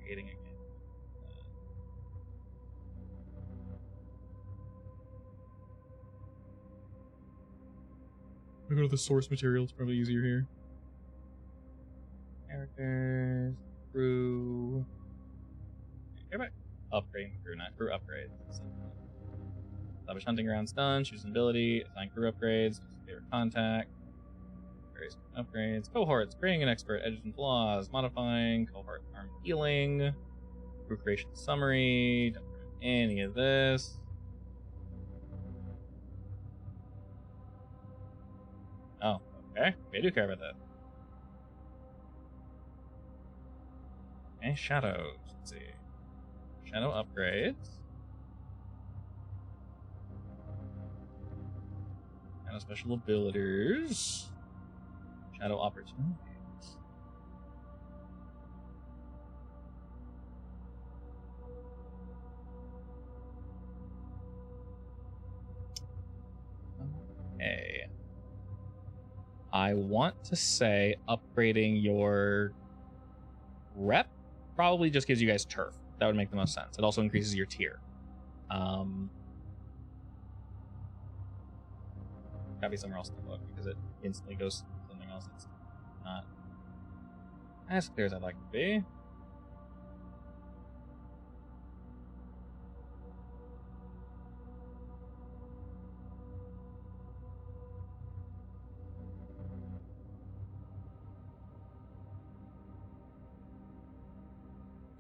Creating again. I'll go to the source material. It's probably easier here. Characters, crew. Go back. Upgrading crew, not crew upgrades. Establish hunting grounds done. Choose an ability. Assign crew upgrades. Favorite contact. Various upgrades. Cohorts. Creating an expert. Edges and flaws. Modifying. Cohort arm healing. Crew creation summary. Don't do any of this. Oh, okay. We do care about that. Okay, shadows. Let's see. Shadow upgrades. Shadow special abilities. Shadow opportunities. Okay. I want to say upgrading your rep probably just gives you guys turf. That would make the most sense. It also increases your tier. Gotta be somewhere else to look because it instantly goes to something else that's not as clear as I'd like to be.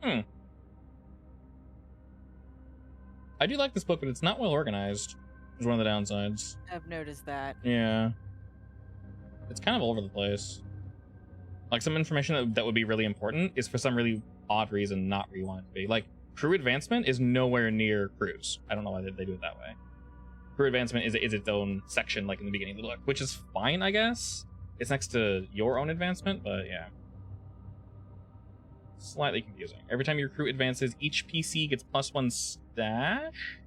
I do like this book, but it's not well organized. Is one of the downsides. I've noticed that. Yeah. It's kind of all over the place. Like, some information that would be really important is for some really odd reason not where you want it to be. Like, crew advancement is nowhere near crews. I don't know why they do it that way. Crew advancement is its own section, like in the beginning of the book, which is fine, I guess. It's next to your own advancement, but yeah. Slightly confusing. Every time your crew advances, each PC gets +1 stash.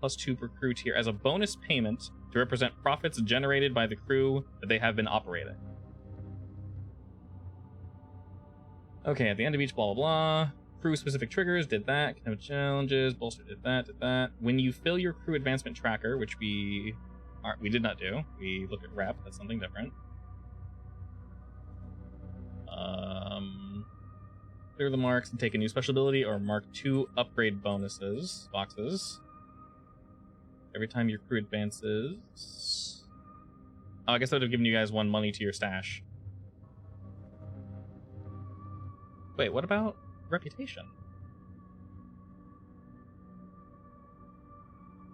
+2 per crew tier as a bonus payment to represent profits generated by the crew that they have been operating. Okay, at the end of each blah blah blah. Crew specific triggers did that. Kind of challenges, bolster did that. When you fill your crew advancement tracker, which we did not do. We look at rep, that's something different. Clear the marks and take a new special ability or mark 2 upgrade boxes. Every time your crew advances. Oh, I guess that would have given you guys 1 money to your stash. Wait, what about reputation?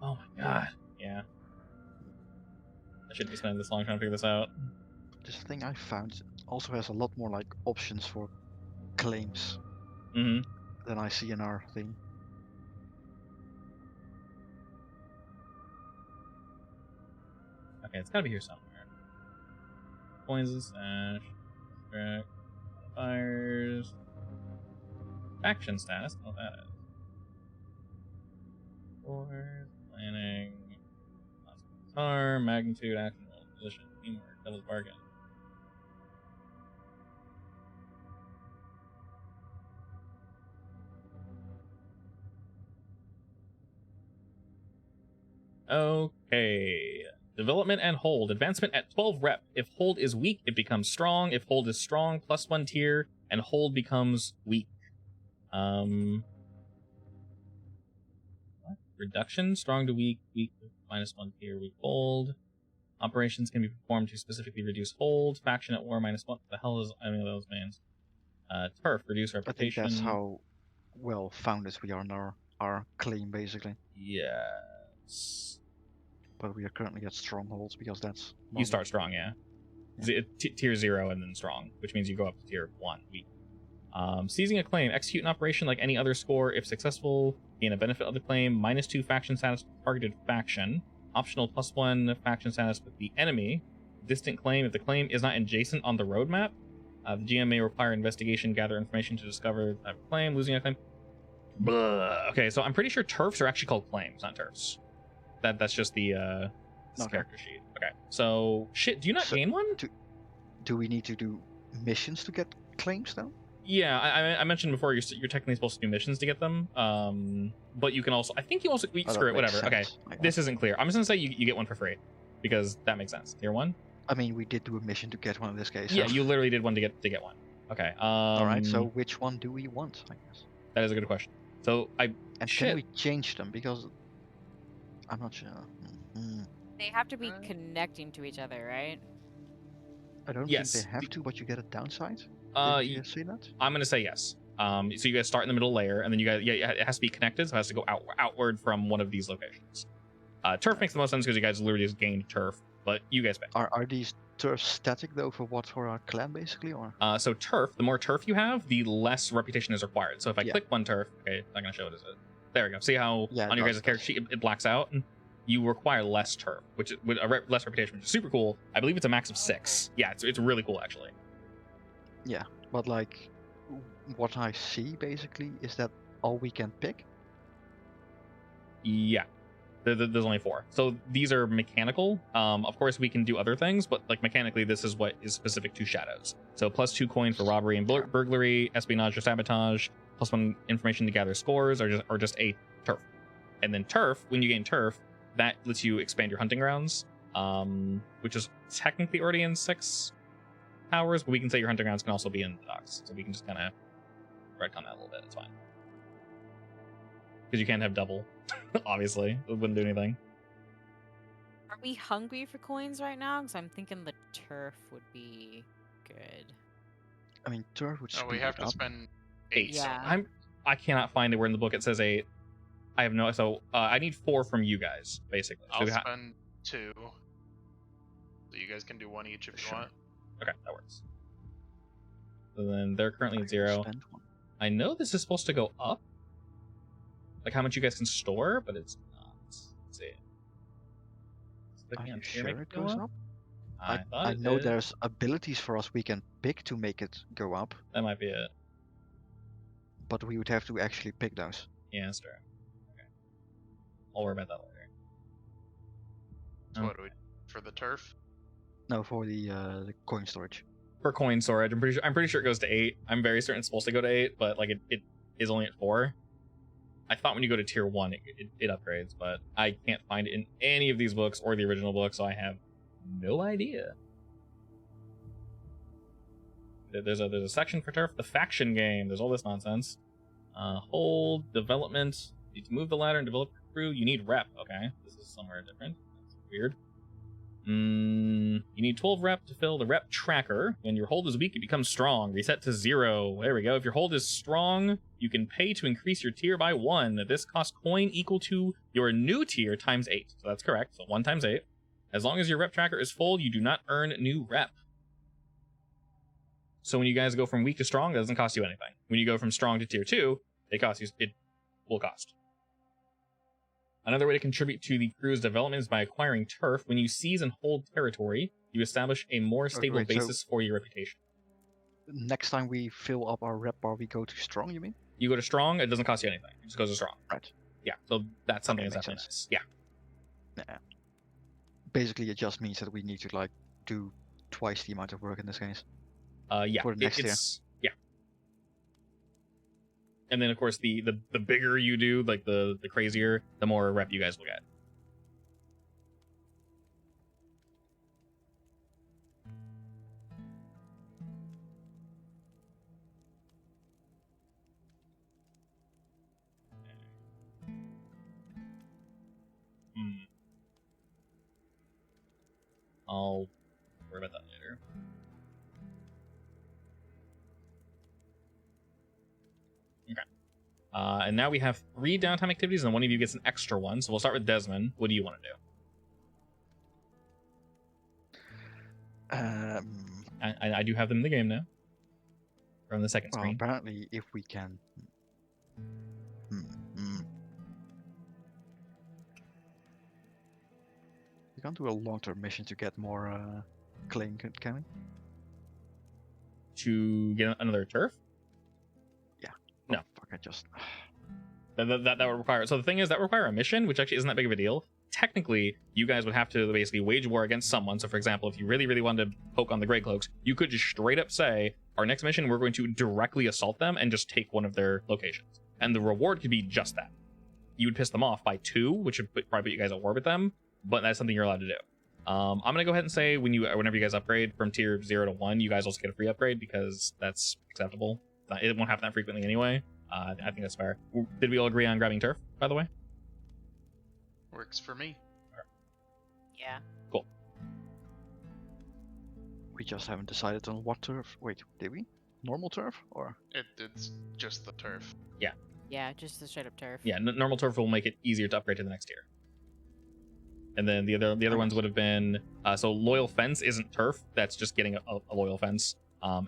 Oh my god. Yeah. I shouldn't be spending this long trying to figure this out. This thing I found also has a lot more like options for claims than I see in our thing. Okay, it's gotta be here somewhere. Coins and stash. Track. Fires. Faction status. Oh, that is. Force. Planning. Guitar. Magnitude. Action roll. Position. Teamwork. Devil's bargain. Okay. Development and hold. Advancement at 12 rep. If hold is weak, it becomes strong. If hold is strong, +1 tier, and hold becomes weak. What? Reduction. Strong to weak. Weak to -1 tier. Weak hold. Operations can be performed to specifically reduce hold. Faction at war -1. What the hell is any of those means? Turf. Reduce reputation. I think that's how well founded we are in our claim, basically. Yes. But we are currently at strongholds because that's You start strong, yeah. Tier 0 and then strong, which means you go up to tier 1, weak. Seizing a claim. Execute an operation like any other score. If successful, gain a benefit of the claim. -2 faction status with targeted faction. Optional +1 faction status with the enemy. Distant claim. If the claim is not adjacent on the roadmap, the GM may require investigation, gather information to discover the type of claim. Losing a claim. Blah. Okay, so I'm pretty sure turfs are actually called claims, not turfs. That's just the character sheet. Okay, so shit. Do you not gain one? Do we need to do missions to get claims though? Yeah, I mentioned before you're technically supposed to do missions to get them. But you can also, I think you also screw it, whatever. Okay, this isn't clear. I'm just gonna say you get one for free because that makes sense. Tier 1. I mean, we did do a mission to get one in this case. Yeah, so. you literally did one to get one. Okay. All right. So which one do we want? I guess. That is a good question. So can we change them because I'm not sure. They have to be connecting to each other, right? I don't Yes. think they have to, but you get a downside. Did you see that? I'm gonna say yes. So you guys start in the middle layer, and then you guys, it has to be connected, so it has to go outward from one of these locations. Turf makes the most sense because you guys literally just gained turf, but you guys pick. Are these turfs static though for our clan basically, or? So turf, the more turf you have, the less reputation is required. So if I click one turf, okay, it's not gonna show it, is it? There we go. See how on your guys' character sheet it blacks out? You require less turf, which is with less reputation, which is super cool. I believe it's a max of 6. Yeah, it's really cool actually. Yeah, but like, what I see basically is that all we can pick. Yeah, there's only 4. So these are mechanical. Of course we can do other things, but like mechanically, this is what is specific to shadows. So +2 coin for robbery and burglary, espionage or sabotage, +1 information to gather scores, or just a turf. And then turf, when you gain turf, that lets you expand your hunting grounds, which is technically already in 6 powers, but we can say your hunting grounds can also be in the docks. So we can just kind of retcon that a little bit. It's fine. Because you can't have double, obviously. It wouldn't do anything. Are we hungry for coins right now? Because I'm thinking the turf would be good. I mean, turf would Oh, speed we have it to up. spend 8. 8. Yeah. I cannot find it where in the book it says 8. I have no. So I need 4 from you guys, basically. So I'll we spend 2. So you guys can do 1 each if you Sure. want. okay, that works. So then they're currently I at will 0. spend 1. I know this is supposed to go up, like how much you guys can store, but it's not. Let's see. Are Clicking on you tier sure make it goes up? I thought I it know did. there's abilities for us we can pick to make it go up, That might be it. but we would have to actually pick those. Yeah, that's true. Okay. I'll worry about that later. So Oh. what do we for the turf? No, for the coin storage. For coin storage, I'm pretty sure it goes to 8. I'm very certain it's supposed to go to 8, but like it is only at 4. I thought when you go to tier 1 it upgrades, but I can't find it in any of these books or the original book, so I have no idea. There's a section for turf, the faction game. There's all this nonsense. Hold development. You need to move the ladder and develop your crew. You need rep. Okay, this is somewhere different. That's weird. You need 12 rep to fill the rep tracker. When your hold is weak, it becomes strong. Reset to 0. There we go. If your hold is strong, you can pay to increase your tier by 1. This costs coin equal to your new tier times 8. So that's correct. So 1 times 8. As long as your rep tracker is full, you do not earn new rep. So when you guys go from weak to strong, it doesn't cost you anything. When you go from strong to tier 2, it will cost. Another way to contribute to the crew's development is by acquiring turf. When you seize and hold territory, you establish a more stable wait, so- basis for your reputation. Next time we fill up our rep bar, we go to strong, you mean? You go to strong, it doesn't cost you anything. It just goes to strong. Right. Yeah, so that's something Okay, that's makes definitely nice. Yeah. Basically, it just means that we need to like do twice the amount of work in this case. Yeah. For the next tier. Yeah. And then of course the bigger you do, like the crazier, the more rep you guys will get. I'll worry about that later. Okay. And now we have 3 downtime activities, and one of you gets an extra one. So we'll start with Desmond. What do you want to do? I do have them in the game now. From the second Well, screen. apparently, if we can. We can't do a long-term mission to get more claim, can we? To get another turf? No. Oh, fuck, I just. That would require. So the thing is, that would require a mission, which actually isn't that big of a deal. Technically, you guys would have to basically wage war against someone. So, for example, if you really, really wanted to poke on the Grey Cloaks, you could just straight up say, our next mission, we're going to directly assault them and just take one of their locations. And the reward could be just that. You would piss them off by 2, which would probably put you guys at war with them, but that's something you're allowed to do. I'm going to go ahead and say whenever you guys upgrade from tier 0 to 1, you guys also get a free upgrade because that's acceptable. It won't happen that frequently anyway. I think that's fair. Did we all agree on grabbing turf, by the way? Works for me. Yeah. We just haven't decided on what turf. Wait, did we? Normal turf or? It's just the turf. Yeah, just the straight up turf. Yeah, normal turf will make it easier to upgrade to the next tier. And then the other ones would have been so loyal fence isn't turf. That's just getting a loyal fence.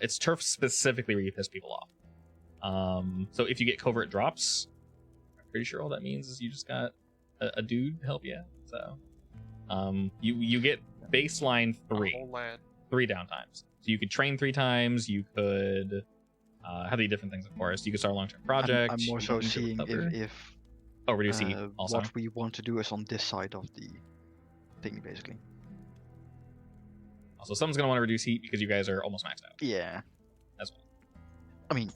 It's turf specifically where you piss people off. So if you get covert drops, I'm pretty sure all that means is you just got a dude to help you out. So you get baseline A 3 whole lad. downtimes. So you could train 3 times. You could have the different things, of course. You could start a long-term project. I'm more you so can seeing recover. if reduce heat also. what we want to do is on this side of the thing, basically. Also, someone's gonna want to reduce heat because you guys are almost maxed out Yeah. as well. I mean,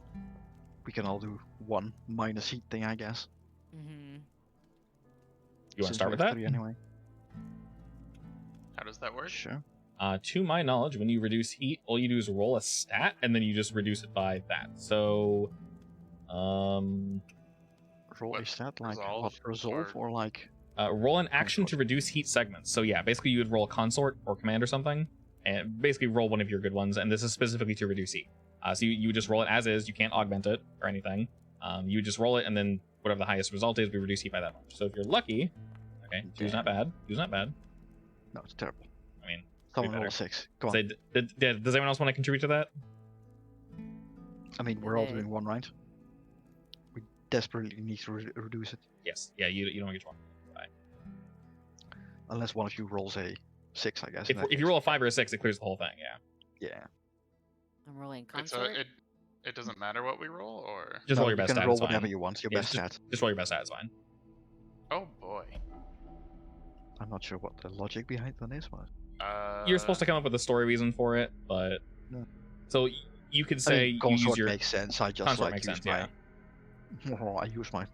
we can all do one minus heat thing, I guess. Mm-hmm. You want to Since start we with have that? 3 anyway. How does that work? Sure. To my knowledge, when you reduce heat, all you do is roll a stat, and then you just reduce it by that. So, Roll What, a stat like resolve what? Resolve or like? roll an action to reduce heat segments. So yeah, basically you would roll a consort or command or something, and basically roll one of your good ones, and this is specifically to reduce heat. So you would just roll it as is. You can't augment it or anything. You would just roll it, and then whatever the highest result is, we reduce heat by that much. So if you're lucky, okay, two's not bad. Two's not bad. No, it's terrible. I mean, Someone roll better. a 6. Come on. say, does anyone else want to contribute to that? I mean, we're all Okay. doing one, right? We desperately need to reduce it. Yes. Yeah, you don't get one. Unless one of you rolls a 6, I guess. If you roll a 5 or a 6, it clears the whole thing. Yeah. Yeah. I'm rolling Wait, so consort. it doesn't matter what we roll, or Just No, roll your best you stat. can roll It's fine. whatever you want. Your Yeah, best stat. Just roll your best stat. It's fine. oh boy. I'm not sure what the logic behind that is, but You're supposed to come up with a story reason for it, but No. so you could I say mean, you consort use your makes sense. I just consort like makes use sense, my. yeah. I use my.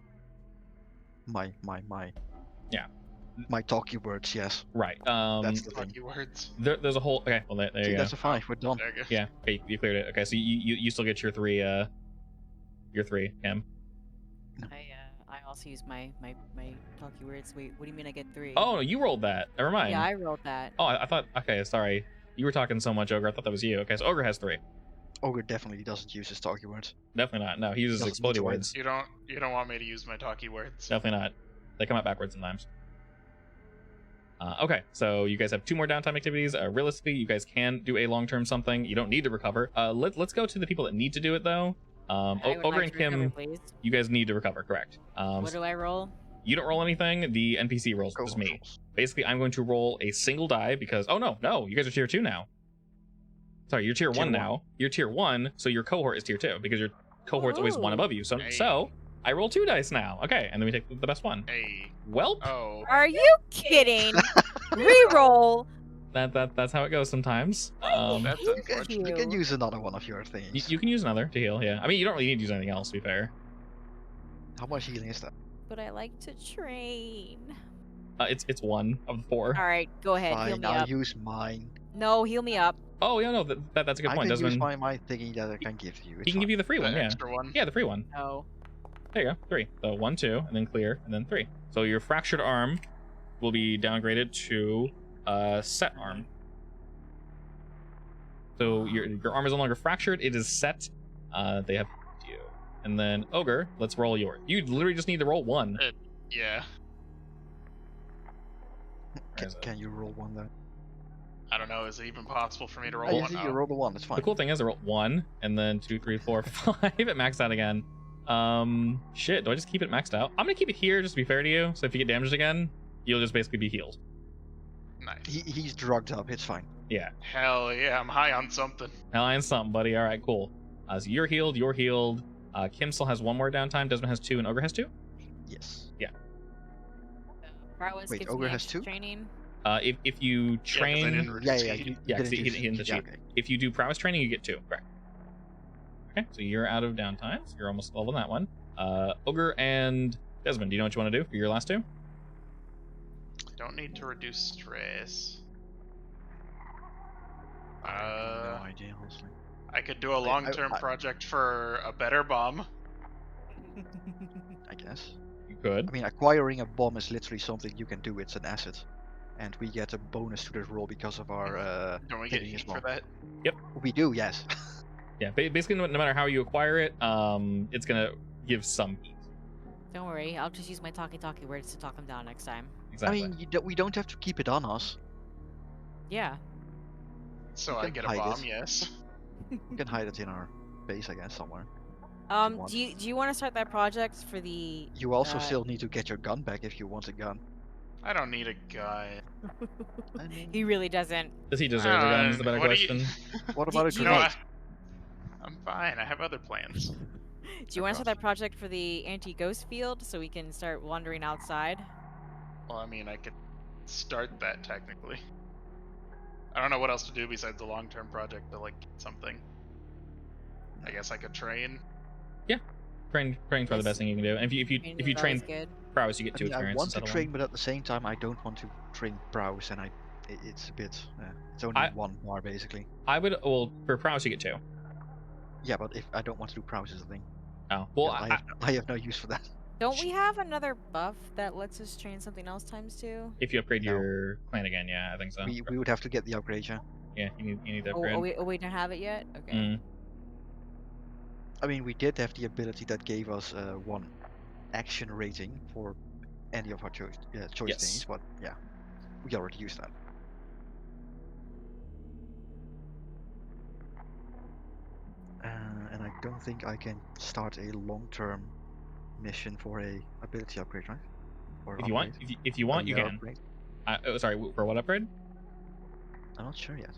Yeah. My talky words. Yes. Right. That's the thing. Lucky words. There's a whole. Okay, well there See, you go. that's a 5. We're done. There you go. Yeah. Okay, you cleared it. Okay, so you still get your 3. Your 3, Kim. I also use my talky words. Wait, what do you mean I get 3? Oh no, you rolled that. Never mind. yeah, I rolled that. Oh, I thought. Okay, sorry. You were talking so much, Ogre. I thought that was you. Okay, so Ogre has 3. Ogre definitely doesn't use his talky words. Definitely not. No, he uses Doesn't exploding enjoy it. words. You don't want me to use my talky words. Definitely not. They come out backwards sometimes. Okay, so you guys have 2 more downtime activities. Realistically, you guys can do a long-term something. You don't need to recover. Let's go to the people that need to do it though. I would Ogre like and to recover, Kim, please. you guys need to recover, correct? What do I roll? You don't roll anything. The NPC rolls, Go just me. rolls. Basically, I'm going to roll a single die because. Oh no, you guys are tier 2 now. Sorry, you're tier 1 1. now. You're tier 1, so your cohort is tier 2 because your cohort's always 1 Ooh. above you. So Hey. so I roll 2 dice now. Okay, and then we take the best one. Hey. Welp. Oh. Are you kidding? Reroll. That's how it goes sometimes. That's You can, unfortunate. you can use another one of your things. You can use another to heal. Yeah, I mean you don't really need to use anything else. To be fair, How much healing is that? But I like to train. it's 1 of the 4. All right, go ahead. Heal Fine, me I'll up. use mine. No, heal me up. Oh yeah, no, that's a good I point. can use Desmond, my thingy that I can give you. he can give you the free The one. Yeah, extra one. yeah, the free one. No. There you go, 3. So 1, 2, and then clear, and then 3. So your fractured arm will be downgraded to set arm. So your arm is no longer fractured; it is set. They have you, and then Ogre. Let's roll yours. You literally just need to roll 1. Yeah. There's a- Can you roll one then? I don't know. Is it even possible for me to Oh, roll you one? see, Oh. you roll the 1. That's fine. The cool thing is I roll 1, and then 2, 3, 4, 5. It maxed out again. Shit. Do I just keep it maxed out? I'm gonna keep it here just to be fair to you. So if you get damaged again, you'll just basically be healed. Nice. He's drugged up. It's fine. Yeah. Hell yeah, I'm high on something. Now I am something, buddy. All right, cool. So you're healed. You're healed. Kim still has 1 more downtime. Desmond has 2, and Ogre has 2. Yes. Prowess Wait, gives Ogre me has extra 2? Training. If you train, didn't Yeah, reduce yeah, heat. you Yeah, 'cause didn't he use didn't it. the Yeah, cheat. okay. if you do prowess training, you get 2. Correct. Okay, so you're out of downtime. So you're almost level on that one. Ogre and Desmond, do you know what you want to do for your last 2? Don't need to reduce stress. I have no idea, honestly. I could do a long-term I- project for a better bomb. I guess. You could. I mean, acquiring a bomb is literally something you can do. It's an asset, and we get a bonus to this roll because of our. Don't we get thingy as heat well. for that? We do, yes. Yeah, basically, no matter how you acquire it, it's gonna give some heat. Don't worry, I'll just use my talky words to talk him down next time. Exactly. I mean, we don't have to keep it on us. Yeah. So You I can get a hide bomb, it. yes. We can hide it in our base, I guess, somewhere. want. Do you want to start that project for the? You also Uh, still need to get your gun back if you want a gun. I don't need a gun. I mean, He really doesn't. Does he deserve a gun? Is the better what do you- question. what about a do you No, grenade? I'm fine. I have other plans. Do you want to start that project for the anti-ghost field so we can start wandering outside? Well, I mean, I could start that technically. I don't know what else to do besides the long-term project to like get something. I guess I could train. Training's probably the best thing you can do. And if you Training's train always good. prowess, you get I 2 mean, I experience want to instead of train, but at the same time, I don't want to train browse, and it's a bit. It's only I- 1 bar basically. 1. I would. Well, for prowess, you get 2. Yeah, but if I don't want to do browse is the thing. Oh, well, Yeah, I have no use for that. Don't we have another buff that lets us train something else ×2? if you upgrade No. your clan again, yeah, I think so. We would have to get the upgrade, yeah. Yeah, you need to Oh, upgrade. we don't have it yet. Okay. Mm. I mean, we did have the ability that gave us 1 action rating for any of our choice Yes. thingies, but yeah, we already used that. And I don't think I can start a long-term mission for a ability upgrade, right? Or If you want, upgrade? if you want, you layer can. Upgrade? Sorry, for what upgrade? I'm not sure yet.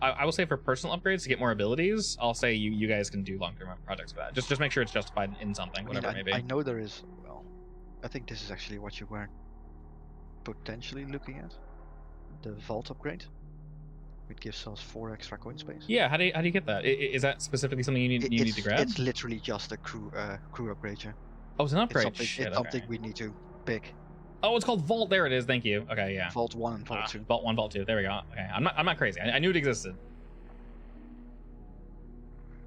I will say for personal upgrades to get more abilities, I'll say you guys can do long-term projects for that. Just make sure it's justified in something, whatever it may be. I know there is. Well, I think this is actually what you were potentially looking at. The vault upgrade. It gives us 4 extra coin space. Yeah, how do you get that? Is that specifically something you need to grab? It's literally just a crew upgrade. Yeah. Oh, it's an upgrade. It's something, Shit, it's something okay. we need to pick. Oh, it's called Vault. There it is. Thank you. Okay, yeah. Vault 1 and Vault 2. Vault 1, Vault 2. There we go. Okay, I'm not crazy. I knew it existed.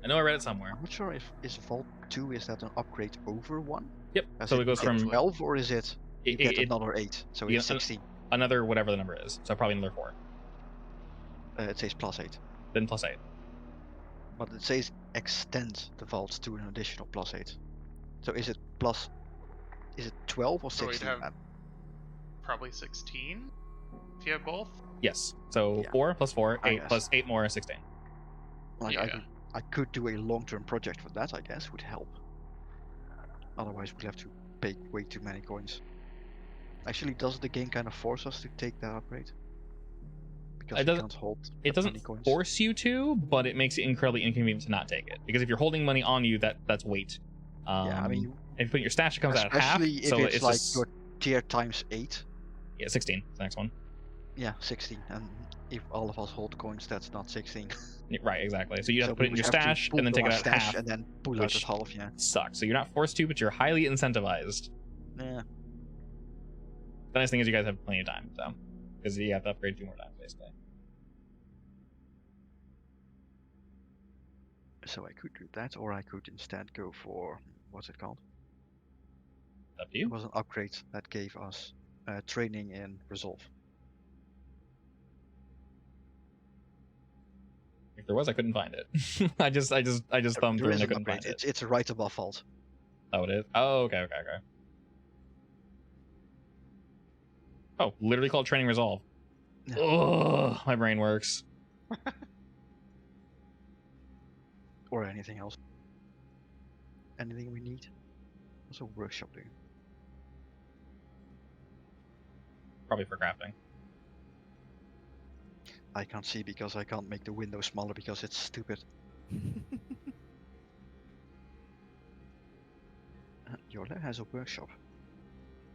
I know I read it somewhere. I'm not sure if is Vault 2 is that an upgrade over 1? Yep. As So it goes you get from 12, or is it you get another 8? So you it's get 16. Another whatever the number is. So probably another 4. It says plus 8. Then plus 8. But it says extend the vault to an additional plus 8. So is it 12 or So we'd 16? have probably 16 if you have both. Yes. So Yeah. 4 plus 4, I 8 guess. plus 8 more, 16. Like Yeah. I could do a long-term project for that, I guess, would help. Otherwise we'd have to pay way too many coins. Actually, does the game kind of force us to take that upgrade? Because It we doesn't- can't hold It that many doesn't coins. force you to, but it makes it incredibly inconvenient to not take it. Because if you're holding money on you, that's weight. Yeah, I mean, if you put your stash, it comes out at half. especially if So it's like just, your tier times 8. yeah, 16. Is the next one. Yeah, 16. And if all of us hold coins, that's not 16. Yeah, right, exactly. So you have So to put it in we your would have to stash pull and then take from it our out at stash half. and then pull out which- at half. Yeah. Sucks. So you're not forced to, but you're highly incentivized. Yeah. The nice thing is you guys have plenty of time, so because you have to upgrade 2 more times basically. So I could do that, or I could instead go for what's it called? Up to It you. was an upgrade that gave us training in Resolve. If there was, I couldn't find it. I just thumbed There through is and I an couldn't upgrade. find it. It's right above Vault. Oh, it is. Oh, okay. Oh, literally called Training Resolve. Yeah. Oh, my brain works. Or anything else. Anything we need. What's a workshop do? Probably for crafting. I can't see because I can't make the window smaller because it's stupid. Yola has a workshop.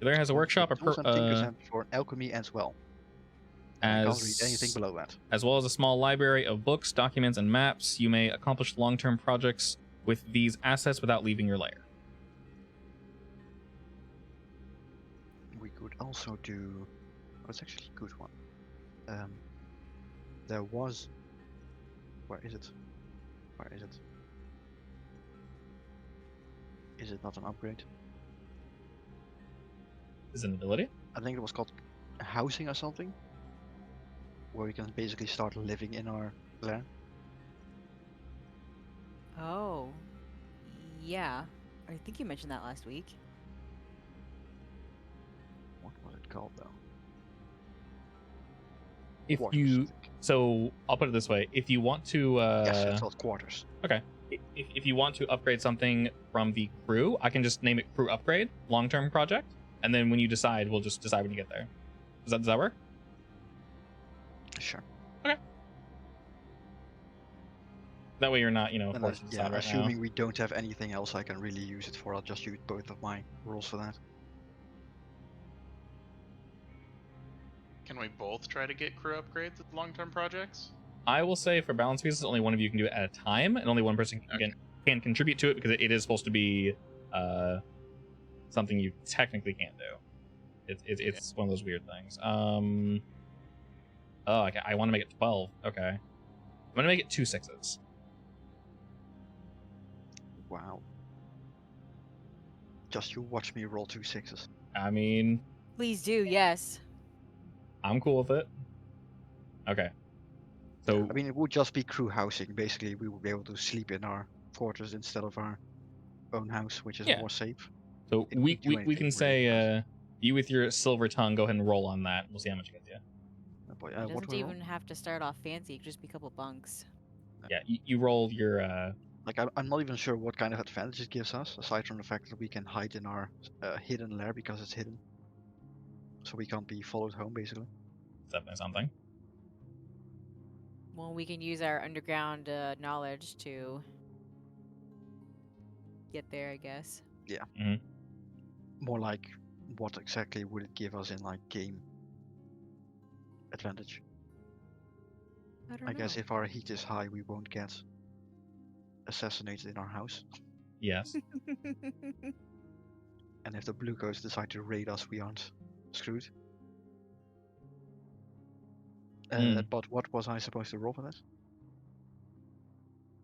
There has a workshop, Tools and tinkers and for alchemy as well. I can't read anything below that. as well as a small library of books, documents, and maps. You may accomplish long-term projects with these assets without leaving your lair. We could also do. Oh, it's actually a good one. There was. Where is it? Where is it? Is it not an upgrade? Is it an ability? I think it was called housing or something. Where we can basically start living in our lair. Oh, yeah. I think you mentioned that last week. What was it called though? If Quarters, I you, think. so I'll put it this way: if you want to, Yes, it's called quarters. if you want to upgrade something from the crew, I can just name it crew upgrade, long-term project, and then when you decide, we'll just decide when you get there. Does that work? Sure. That way you're not, And forced to decide right now. assuming we don't have anything else I can really use it for, I'll just use both of my rules for that. Can we both try to get crew upgrades with long-term projects? I will say for balance reasons, only one of you can do it at a time, and only one person can contribute to it because it is supposed to be something you technically can't do. It's one of those weird things. Oh, I want to make it 12. Okay, I'm gonna make it 2 6s. Wow. Just you watch me roll 2 6s. I mean, Please do, yes. I'm cool with it. Okay. So I mean, it would just be crew housing. Basically, we would be able to sleep in our quarters instead of our own house, which is Yeah. more safe. So It we wouldn't do we anything can really say for us. you with your silver tongue, go ahead and roll on that. We'll see how much it gets you. Oh boy, It what doesn't do we roll? even have to start off fancy. It could just be a couple bunks. Yeah, you roll your Like I'm not even sure what kind of advantage it gives us, aside from the fact that we can hide in our hidden lair because it's hidden, so we can't be followed home basically. definitely something. Well, we can use our underground knowledge to get there, I guess. More like, what exactly would it give us in like game advantage? I don't I know. guess if our heat is high, we won't get assassinated in our house. Yes. And if the blue coats decide to raid us, we aren't screwed. But what was I supposed to roll for this?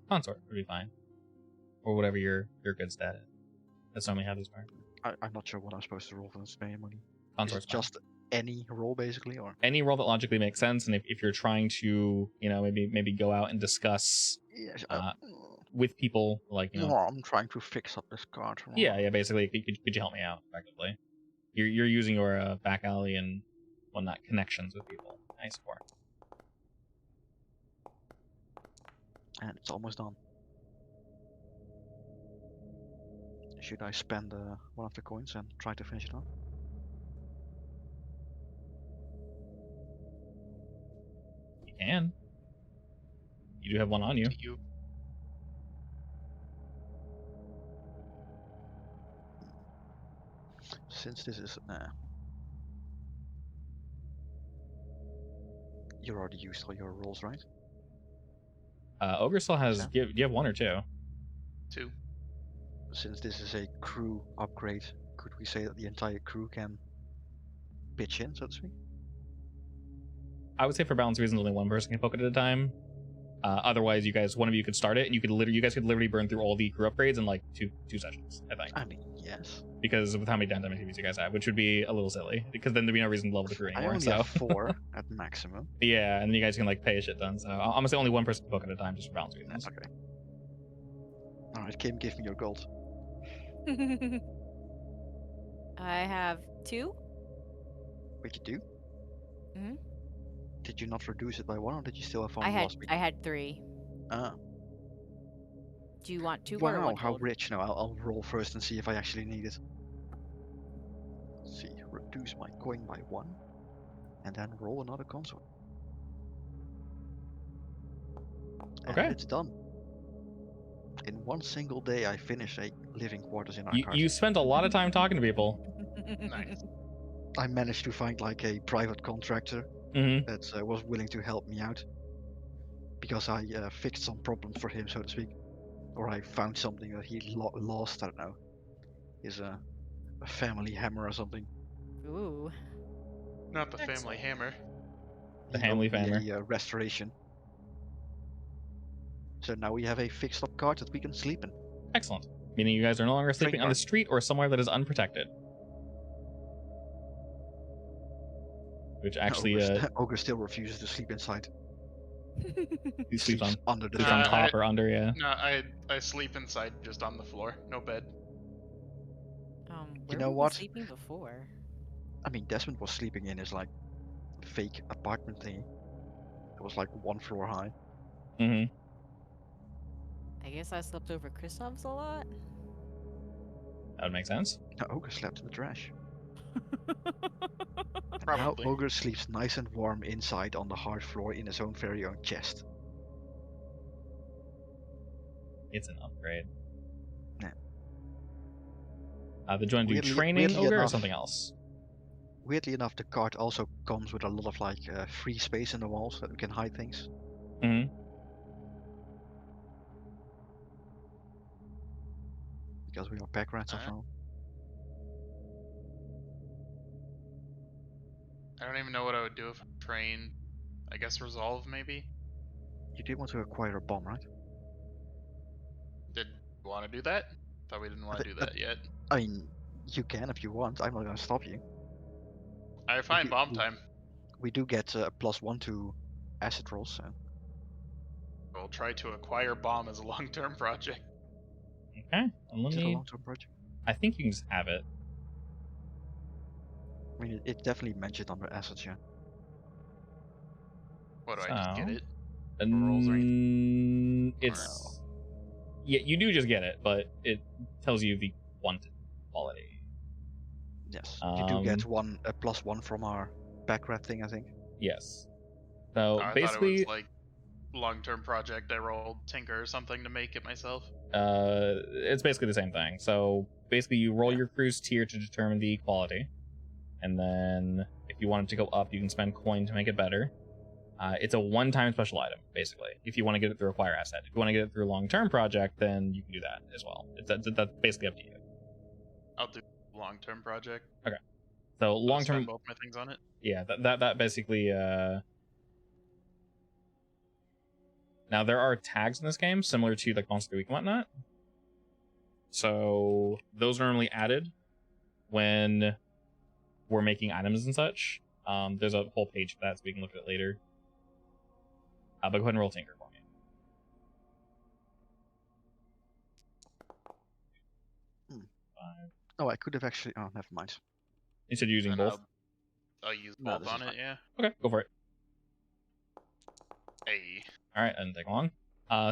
Consort would be fine, or whatever your good stat is. That's normally how these work. I'm not sure what I'm supposed to roll for this money. Is Consort's it fine. just any roll basically, or? Any roll that logically makes sense, and if you're trying to, maybe go out and discuss Yeah, with people, like no, I'm trying to fix up this card. yeah, basically, could you help me out effectively? You're using your back alley and whatnot connections with people. Nice score. And it's almost done. Should I spend one of the coins and try to finish it off? You can. You do have one on you. You Since this is you already used all your rolls, right? Ogre still has. Yeah. Do you have one or two? too. Since this is a crew upgrade, could we say that the entire crew can pitch in, so to speak? I would say for balance reasons, only one person can poke it at a time. Otherwise, one of you could start it, and you guys could literally burn through all the crew upgrades in like two sessions, I think. I mean, yes. Because of how many downtime activities you guys have, which would be a little silly. Because then there'd be no reason to level the crew I anymore. only So have 4 at maximum. yeah, and then you guys can like pay a shit ton. So I'm gonna say only one person can poke at a time, just for balance reasons. Okay. Alright, Kim, give me your gold. I have 2. Wait, you do? Mhm. Did you not reduce it by 1, or did you still have 1 I last week? had 3. Ah. Do you want 2 or Wow, 1 how gold? rich. No, I'll roll first and see if I actually need it. Let's see, reduce my coin by 1, and then roll another consort. And Okay. it's done. In one single day, I finished a living quarters in our You spent a lot of time talking to people. Nice. I managed to find like a private contractor Mm-hmm. that was willing to help me out, because I fixed some problems for him, so to speak, or I found something that he lost. I don't know, is a family hammer or something. Ooh. Not the family Excellent. hammer. The He Hamley owed me hammer. a restoration. So now we have a fixed up cart that we can sleep in. Excellent. Meaning you guys are no longer sleeping on the card. street or somewhere that is unprotected. Which actually, Ogre still refuses to sleep inside. he sleeps on under the sleeps on Uh, top I- or under. Yeah. No, I sleep inside, just on the floor, no bed. Where know were we what? sleeping before? I mean, Desmond was sleeping in his like fake apartment thingy. It was like 1 floor high. Mm-hmm. I guess I slept over Kristoff's a lot. That would make sense. Now Ogre slept in the trash. And Probably. now Ogre sleeps nice and warm inside on the hard floor in his own very own chest. It's an upgrade. Yeah. Did you want to do training weirdly ogre or enough- something else? Weirdly enough, the cart also comes with a lot of like free space in the walls that we can hide things. Mm-hmm. Because we are pack rats after all. I don't even know what I would do if I trained. I guess resolve maybe. You did want to acquire a bomb, right? Did you want to do that? Thought we didn't want to do that yet. I mean, you can if you want. I'm not gonna stop you. I find bomb we- time. We do get a +1 to acid rolls, so We'll try to acquire bomb as a long-term project. Okay. And let Is it a me. long-term project? I think you can just have it. I mean, it definitely mentioned under assets, yeah. What do I just get So, it? Rolls or It's yeah, you do just get it, but it tells you the wanted quality. Yes. You do Um, get a +1 from our backrap thing, I think. Yes. So I thought it basically, was like long-term project. I rolled Tinker or something to make it myself. it's basically the same thing. So basically, you roll Yeah. your crew's tier to determine the quality, and then if you want it to go up, you can spend coin to make it better. It's a one-time special item, basically. If you want to get it through acquire asset, if you want to get it through a long-term project, then you can do that as well. That's basically up to you. I'll do long-term project. So I'll long-term, spend both my things on it. yeah, that basically. Now there are tags in this game similar to like Monster Week and whatnot. So those are normally added when we're making items and such. There's a whole page for that, so we can look at it later. But go ahead and roll Tinker for me. Oh, I could have actually. Oh, never mind. Instead of using And both. I'll use No, both this is on it. fine. Yeah. Okay, go for it. Hey. All right, and take long.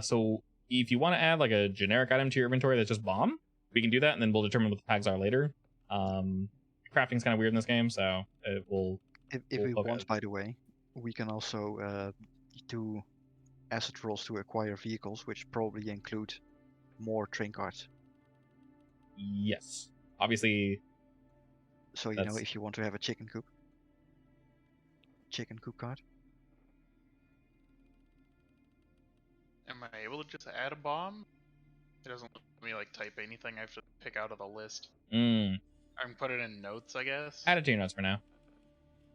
So if you want to add like a generic item to your inventory that's just bomb, we can do that, and then we'll determine what the tags are later. Crafting's kind of weird in this game, so it will. If We'll we poke want, it. by the way, we can also do asset rolls to acquire vehicles, which probably include more train cards. Yes, obviously. So you know, That's- if you want to have a chicken coop card. Am I able to just add a bomb? It doesn't let me like type anything. I have to pick out of the list. I can put it in notes, I guess. Add it to your notes for now.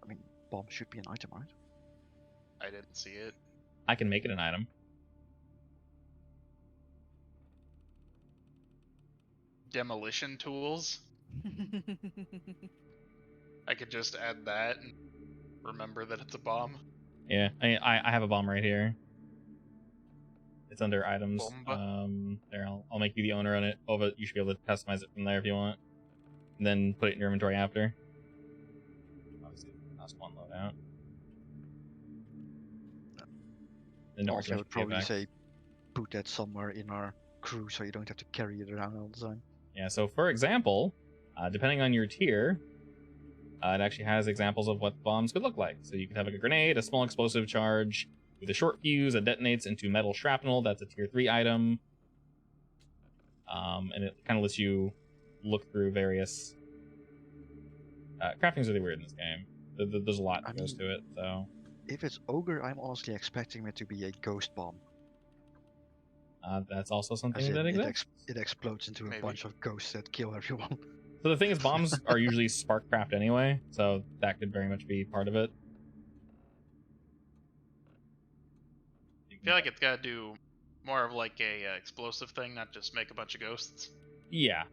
I mean, bomb should be an item, right? I didn't see it. I can make it an item. Demolition tools. I could just add that and remember that it's a bomb. Yeah, I have a bomb right here. It's under items. Bomba. There, I'll make you the owner on it. Oh, but you should be able to customize it from there if you want. And then put it in your inventory after. Obviously, last one loadout. Then don't Also, I rush would to get probably back. say put that somewhere in our crew so you don't have to carry it around all the time. Yeah, so for example, depending on your tier, it actually has examples of what bombs could look like. So you could have like a grenade, a small explosive charge, with a short fuse that detonates into metal shrapnel. That's a tier 3 item. And it kind of lets you look through various... crafting's really weird in this game. There's a lot that goes to it, so... If it's ogre, I'm honestly expecting it to be a ghost bomb. That's also something As in, that exists. it explodes into Maybe. a bunch of ghosts that kill everyone. So the thing is, bombs are usually spark craft anyway, so that could very much be part of it. I feel like it's got to do more of like a explosive thing, not just make a bunch of ghosts. Yeah.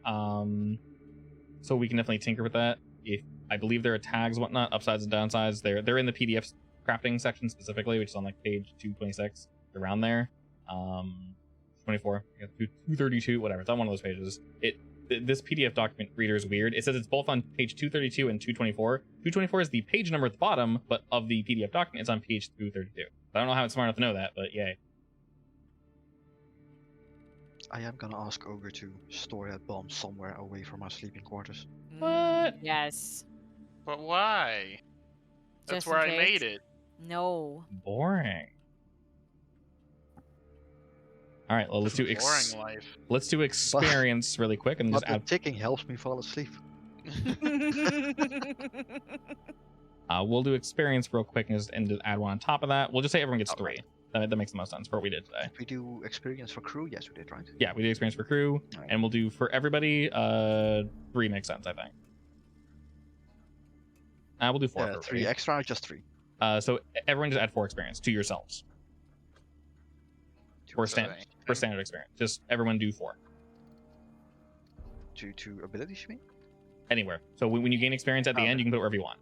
So we can definitely tinker with that. If I believe there are tags, whatnot, upsides and downsides. They're in the PDF crafting section specifically, which is on like page 226, around there. 24, 232, whatever. It's on one of those pages. This PDF document reader is weird. It says it's both on page 232 and 224. 224 is the page number at the bottom, but of the PDF document, it's on page 232. I don't know how it's smart enough to know that, but yay. I am gonna ask ogre to store that bomb somewhere away from our sleeping quarters. What? Yes. But why? That's Just where in I case. made it. No. Boring. All right, well, let's do Boring life. let's do experience really quick and But just the add. ticking helps me fall asleep. We'll do experience real quick and just add one on top of that. We'll just say everyone gets Okay. 3. That makes the most sense for what we did today. Did we do experience for crew? Yes, we did, right? Yeah, we did experience for crew, Alright. and we'll do for everybody. 3 makes sense, I think. We'll do 4 for 3 everybody. extra or just 3? So everyone just add 4 experience to yourselves for standard experience. Just everyone do 4 to abilities, you mean? anywhere. So when you gain experience at the Okay. end, you can put it wherever you want.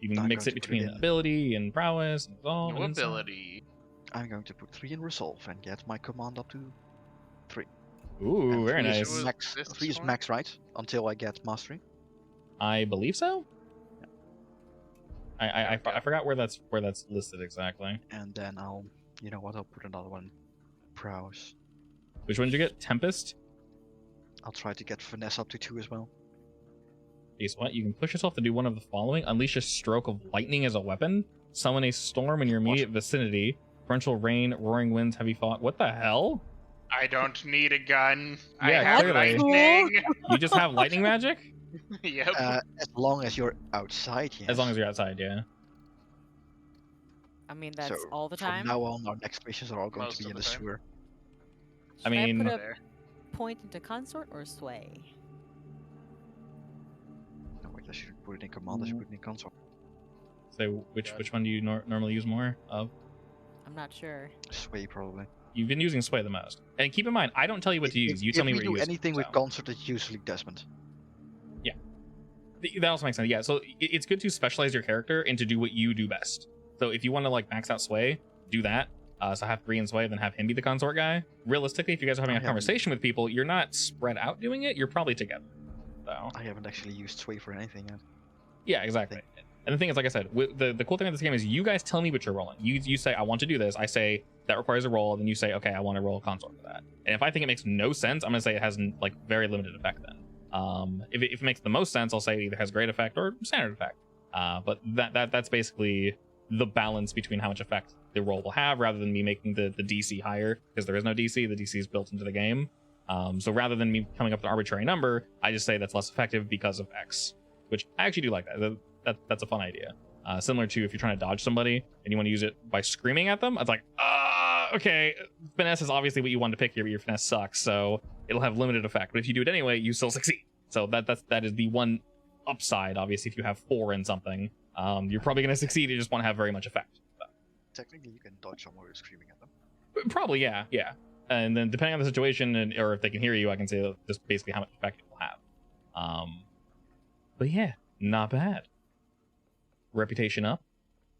You can I'm mix going it to put it between in. ability and prowess and resolve. No and so on. ability. I'm going to put 3 in resolve and get my command up to 3. Ooh, And very three nice. is max. This 3 is one? max, right? Until I get mastery. I believe so. I Okay. forgot where that's listed exactly. And then I'll, you know what? I'll put another one. Prowess. Which one did you get? Tempest? I'll try to get finesse up to 2 as well. Guess what? You can push yourself to do one of the following: unleash a stroke of lightning as a weapon, summon a storm in your immediate vicinity, torrential rain, roaring winds, heavy fog. What the hell? I don't need a gun. I Yeah, have clearly. lightning. You just have lightning magic? Yep. As long as you're outside, yes. As long as you're outside, yeah. I mean, that's So, all the from time. now on, our next missions are all going Most to be of in the the time. sewer. I Should mean- put Oh, a there. point into consort or sway? No, wait, I shouldn't put it in command. I should put it in console. So which Got it. one do you normally use more of? I'm not sure. Sway probably. You've been using Sway the most. And keep in mind, I don't tell you what to use. You tell me if what we you do use. anything with so. consort, it's usually Desmond. That also makes sense. Yeah, so it's good to specialize your character and to do what you do best. So if you want to like max out Sway, do that. So have 3 in Sway, then have him be the consort guy. Realistically, if you guys are having a I conversation with people, you're not spread out doing it. You're probably together. So I haven't actually used Sway for anything yet. yeah, exactly. And the thing is, like I said, the cool thing about this game is you guys tell me what you're rolling. You say I want to do this. I say that requires a roll, and then you say okay, I want to roll a consort for that. And if I think it makes no sense, I'm gonna say it has like very limited effect then. If it makes the most sense, I'll say it either has great effect or standard effect. But that's basically the balance between how much effect the roll will have, rather than me making the DC higher, because there is no DC. The DC is built into the game. So rather than me coming up with an arbitrary number, I just say that's less effective because of X, which I actually do like that. That's a fun idea. Similar to if you're trying to dodge somebody and you want to use it by screaming at them, it's like, okay, finesse is obviously what you want to pick here, but your finesse sucks, so it'll have limited effect. But if you do it anyway, you still succeed. So that is the one upside. Obviously, if you have 4 in something, you're probably going to succeed. You just want to have very much effect. So. Technically, you can dodge someone who's screaming at them. Probably, yeah. And then depending on the situation, or if they can hear you, I can say just basically how much effect it will have. But yeah, not bad. Reputation up.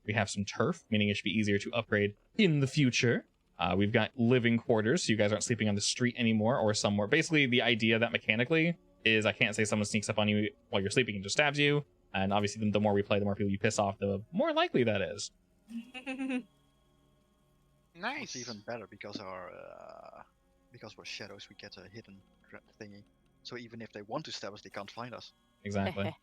We have some turf, meaning it should be easier to upgrade in the future. We've got living quarters, so you guys aren't sleeping on the street anymore or somewhere. Basically, the idea that mechanically is I can't say someone sneaks up on you while you're sleeping and just stabs you. And obviously, the more we play, the more people you piss off, the more likely that is. Nice. It's even better because because we're shadows, we get a hidden thingy. So even if they want to stab us, they can't find us. Exactly.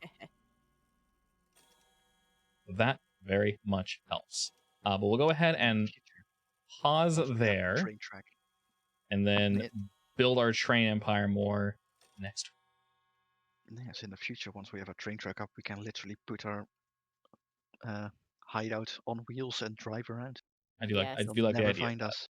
That very much helps. But we'll go ahead and pause Also, we have a there, train track. and then It- build our train empire more next. Yes, in the future, once we have a train track up, we can literally put our hideout on wheels and drive around. I do like Yes. I They'll do like the never idea. find us.